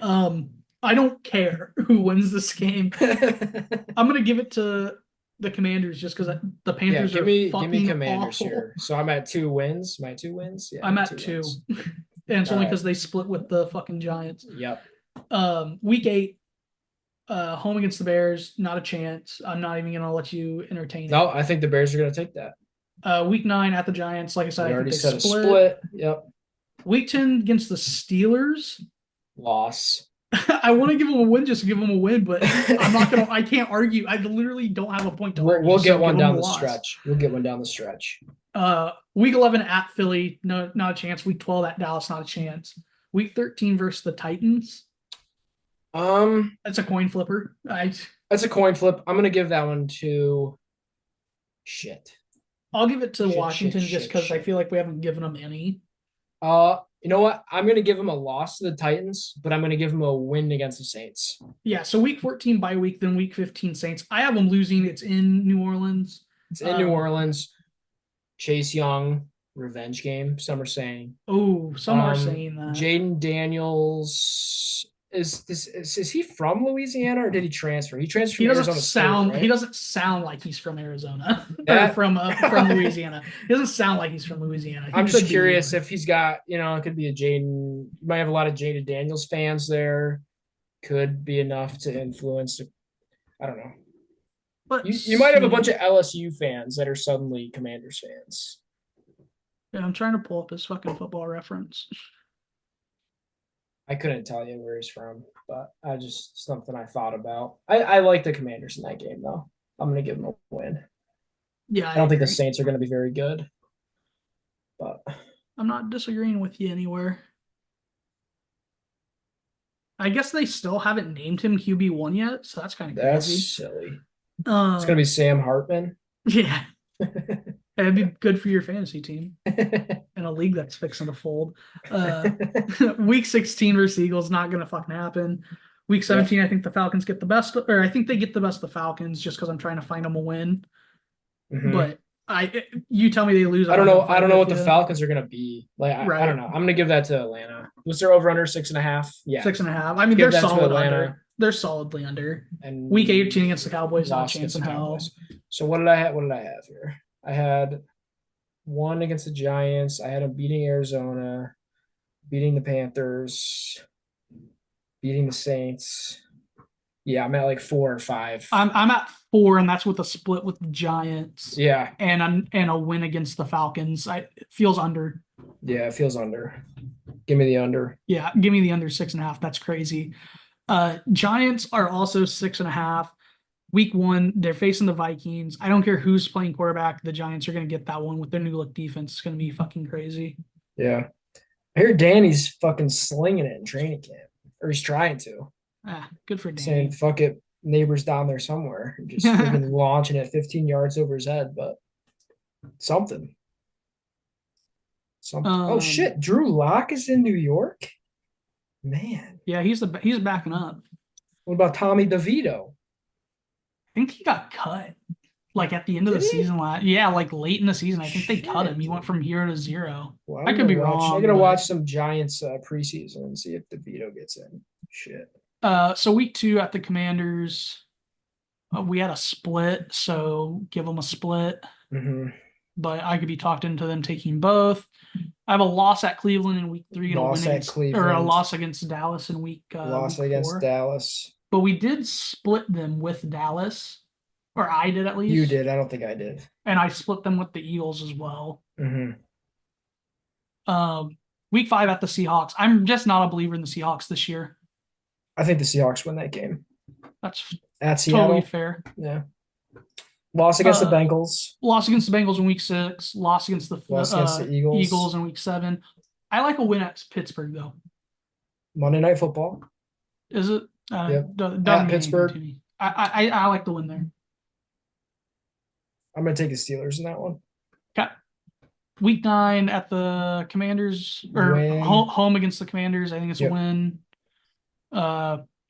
I don't care who wins this game. I'm gonna give it to the Commanders just because the Yeah, Panthers give are me fucking Commanders awful. here. So I'm at 2 wins. Am I at 2 wins? Yeah, I'm at at 2, wins. and it's only Alright. because they split with the fucking Giants. Yep. Week 8, home against the Bears, not a chance. I'm not even gonna let you entertain it. No, I think the Bears are gonna take that. Week 9 at the Giants, like I said, We I think already they said a split. split. Yep. Week 10 against the Steelers. Loss. I want to give them a win just to give them a win, but I'm not gonna. I can't argue. I literally don't have a point to argue. We'll so get give one them down a the loss. stretch. We'll get one down the stretch. Week 11 at Philly, no, not a chance. Week 12 at Dallas, not a chance. Week 13 versus the Titans. That's a coin flipper. That's a coin flip. I'm gonna give that one to shit. I'll give it to Shit, Washington shit, just shit, because I shit. feel like we haven't given them any. You know what? I'm gonna give them a loss to the Titans, but I'm gonna give them a win against the Saints. Yeah, so week 14 bye week, then week 15 Saints. I have them losing. It's in New Orleans. It's in New Orleans. Chase Young, revenge game. Some are saying. Oh, some are saying that. Jaden Daniels is he from Louisiana or did he transfer? He transferred from Arizona State, right? He doesn't sound like he's from Arizona or That- from Louisiana. He doesn't sound like he's from Louisiana. He I'm just could be. curious if he's got, it could be a Jaden. You might have a lot of Jaden Daniels fans there. Could be enough to influence. I don't know. But You might have a bunch of LSU fans that are suddenly Commanders fans. Yeah, I'm trying to pull up his fucking Football Reference. I couldn't tell you where he's from, but something I thought about. I like the Commanders in that game though. I'm gonna give them a win. Yeah, I don't think the Saints are gonna be very good, but I'm not disagreeing with you anywhere. I guess they still haven't named him QB1 yet, so that's kind of that's crazy. silly. It's gonna be Sam Hartman. Yeah. It'd be good for your fantasy team in a league that's fixing to fold. Week 16 versus Eagles, not going to fucking happen. Week 17, I think the Falcons get the best, or I think they get the best of the Falcons just because I'm trying to find them a win. Mhm. But you tell me they lose. I don't know. I don't know what the Falcons are gonna be. Like I Right. don't know. I'm gonna give that to Atlanta. Was there over under 6.5? Yeah. 6.5. I mean, Give they're that to solid Atlanta. under. They're solidly under. And Week 18 against the Cowboys, not a lost chance against in the hell. Cowboys. So what did I have? What did I have here? I had one against the Giants. I had them beating Arizona, beating the Panthers, beating the Saints. Yeah, I'm at like 4 or 5. I'm at 4, and that's with a split with the Giants. Yeah, And a win against the Falcons. It feels under. yeah, it feels under. Give me the under. Yeah, give me the under 6.5. That's crazy. Giants are also 6.5. Week 1, they're facing the Vikings. I don't care who's playing quarterback. The Giants are going to get that one with their new look defense. It's going to be fucking crazy. Yeah, I hear Danny's fucking slinging it in training camp, or he's trying to. Good for Danny. Saying fuck it, neighbors down there somewhere, just freaking launching it 15 yards over his head, but something. Oh shit, Drew Lock is in New York. Man, Yeah, he's backing up. what about Tommy DeVito? I think he got cut like at the end of the Did he? season. Like late in the season. I think they cut him. He Shit. went from 0 to 0. Well, I could be wrong. I'm gonna but- watch some Giants preseason and see if DeVito gets in. Shit. So week 2 at the Commanders, we had a split, so give them a split. Mm-hmm. But I could be talked into them taking both. I have a loss at Cleveland in week 3 and Loss at or a Cleveland. loss against Dallas in week Loss week against 4. Dallas. But we did split them with Dallas, or I did at least. You did. I don't think I did. And I split them with the Eagles as well. Mm-hmm. Week 5 at the Seahawks. I'm just not a believer in the Seahawks this year. I think the Seahawks win that game That's at Seattle. totally fair. Yeah. Loss against the Bengals. Loss against the Bengals in week 6. Loss against the Eagles. in week 7. I like a win at Pittsburgh though. Monday Night Football. Is it? Yep. Doesn't At mean Pittsburgh. anything to me. I like the win there. I'm gonna take the Steelers in that one. Okay. Week 9 at the Commanders, or Win. home against the Commanders. I think it's Yep. a win.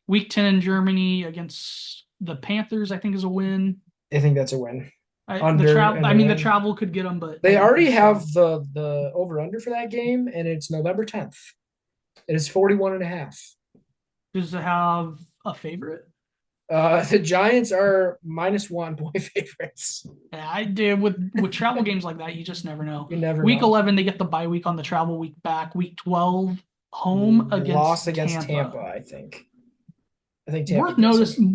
Week 10 in Germany against the Panthers. I think is a win. I think that's a win. The Under travel. and I a mean, the win. travel could get them, but They I don't already think so. have the over under for that game, and it's November 10th. It is 41.5. Does it have a favorite? The Giants are -1 point favorites. Yeah, I did with travel games like that. You just never know. You never Week know. 11, they get the bye week on the travel week back. Week 12, home Lost against against Tampa, I think. I think Tampa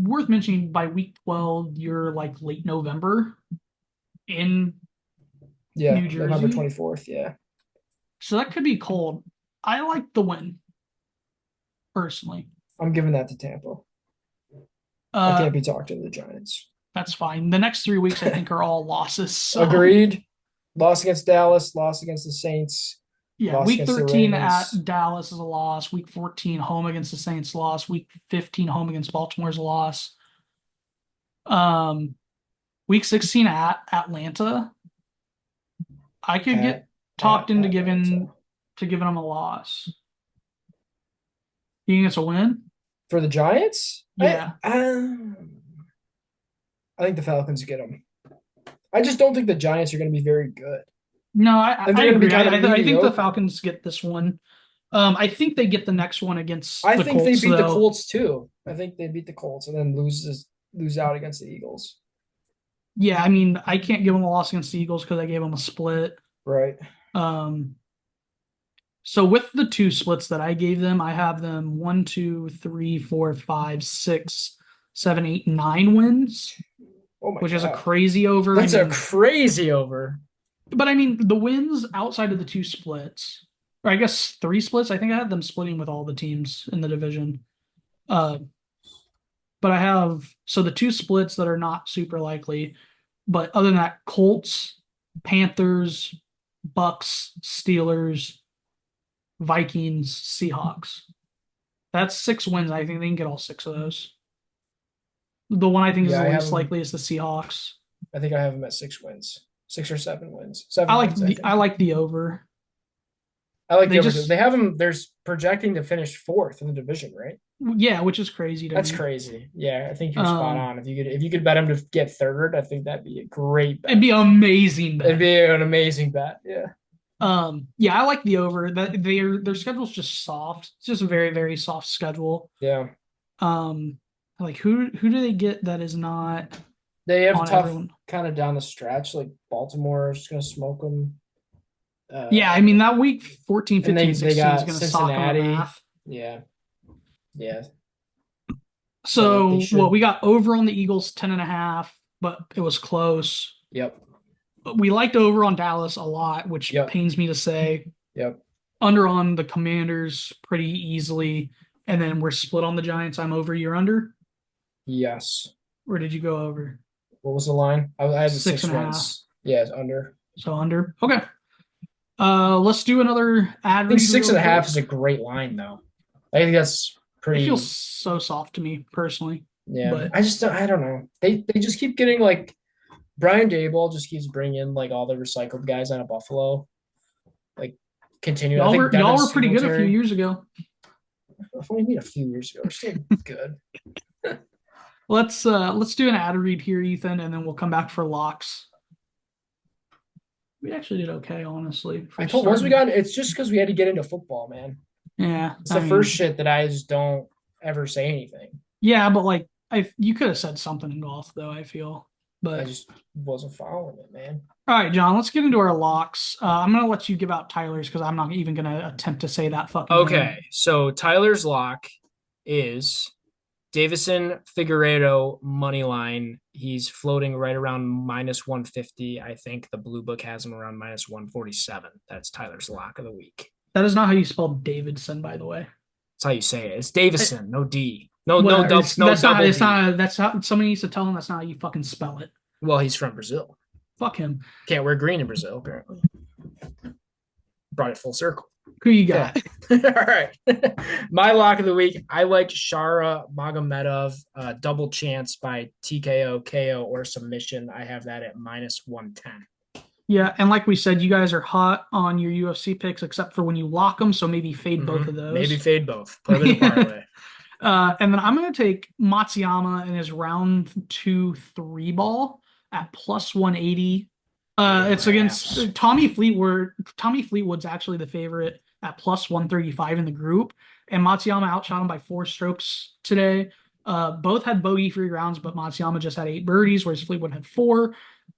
Worth mentioning. By week 12, you're like late November in New Jersey. November 24th. Yeah. So that could be cold. I like the win personally. I'm giving that to Tampa. I can't be talked to the Giants. That's fine. The next 3 weeks, I think, are all losses. So. Agreed. Loss against Dallas, loss against the Saints. Yeah, week 13 at Dallas is a loss. Week 14 home against the Saints loss. Week 15 home against Baltimore is a loss. Week 16 at Atlanta. I could get talked into giving them a loss. You think it's a win? For the Giants? Yeah. I think the Falcons get them. I just don't think the Giants are going to be very good. No, I agree. I think the mediocre. Falcons get this one. I think they get the next one against I the think Colts, they beat the though. Colts too. I think they beat the Colts and then lose out against the Eagles. Yeah, I mean, I can't give them a loss against the Eagles because I gave them a split. Right. So with the 2 splits that I gave them, I have them 1, 2, 3, 4, 5, 6, 7, 8, 9 wins. Oh my which God. is a crazy over. That's a crazy over. But I mean, the wins outside of the 2 splits, or I guess 3 splits. I think I had them splitting with all the teams in the division. But I have the 2 splits that are not super likely. But other than that, Colts, Panthers, Bucks, Steelers, Vikings, Seahawks. That's 6 wins. I think they can get all 6 of those. The one I think is the least likely is the Seahawks. I think I have them at 6 wins. 6 or 7 wins. I like the over. I like the over. They have them. They're projecting to finish 4th in the division, right? Yeah, which is crazy. That's crazy. Yeah, I think you're spot on. If you could bet them to get 3rd, I think that'd be a great bet. It'd be an amazing bet. It'd be an amazing bet. Yeah. Yeah, I like the over. That their schedule's just soft. It's just a very, very soft schedule. Yeah. Like who do they get that is not? They have tough kind of down the stretch. Like Baltimore is going to smoke them. Yeah, I mean that week 14, 15, 16 is going to sock them in math. Yeah. Yeah. So we got over on the Eagles 10.5, but it was close. Yep. We liked over on Dallas a lot, which pains me to say. Yep. Under on the Commanders pretty easily, and then we're split on the Giants. I'm over. You're under. Yes. Or did you go over? What was the line? I had the 6.5. wins. Yeah, it's under. So under. Okay. Let's do another ad. I think 6.5 is a great line, though. I think that's pretty. It feels so soft to me personally. Yeah, but I don't know. They just keep getting like Brian Daboll just keeps bringing like all the recycled guys out of Buffalo. Like continue. Y'all were pretty good a few years ago. What do you mean a few years ago? We're still good. Let's do an ad read here, Ethan, and then we'll come back for locks. We actually did okay, honestly. Once we got, it's just because we had to get into football, man. Yeah, it's the first shit that I just don't ever say anything. Yeah, but like you could have said something in golf, though. I feel, but I just wasn't following it, man. All right, John. Let's get into our locks. I'm gonna let you give out Tyler's because I'm not even gonna attempt to say that fucking. Okay, name. So Tyler's lock is Davison Figueiredo money line. He's floating right around -150. I think the blue book has him around -147. That's Tyler's lock of the week. That is not how you spell Davidson, by the way. That's how you say it. It's Davison, no D. No Whatever. double. No that's double. That's how somebody needs to tell him that's not how you fucking spell it. Well, he's from Brazil. Fuck him. Can't wear green in Brazil, apparently. Brought it full circle. Who you got? Yeah. All right. My lock of the week, I like Shara Magomedov, double chance by TKO, KO, or submission. I have that at -110. Yeah, and like we said, you guys are hot on your UFC picks, except for when you lock them, so maybe fade both of those. Maybe fade both. Put them in a parlay. And then I'm going to take Matsuyama in his round 2-3 ball at +180. It's against Tommy Fleetwood. Tommy Fleetwood's actually the favorite at plus 135 in the group, and Matsuyama outshot him by 4 strokes today. Both had bogey-free rounds, but Matsuyama just had 8 birdies, whereas Fleetwood had 4.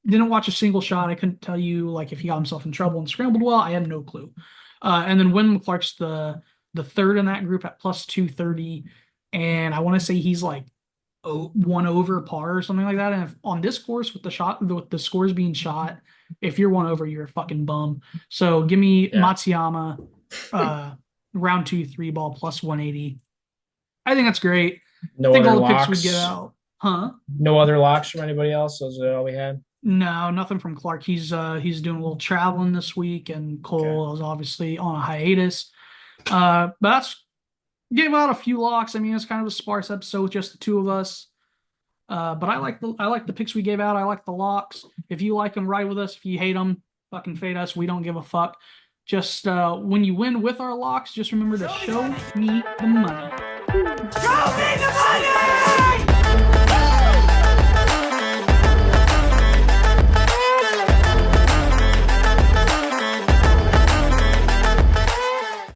Didn't watch a single shot. I couldn't tell you like if he got himself in trouble and scrambled well. I had no clue. And then Wyndham Clark's the third in that group at plus 230, and I want to say he's like 1 over par or something like that. And if on this course with the scores being shot, if you're 1 over, you're a fucking bum. So give me Matsuyama, round 2 3 ball plus 180. I think that's great. No I think other all the locks. picks we get out. Huh? No other locks from anybody else. Those are all we had. No, nothing from Clark. He's doing a little traveling this week, and Cole is obviously on a hiatus. But that's gave out a few locks. I mean, it's kind of a sparse episode with just the 2 of us. But I like the picks we gave out. I like the locks. If you like them, ride with us. If you hate them, fucking fade us. We don't give a fuck. Just when you win with our locks, just remember to show me the money. Show me the money!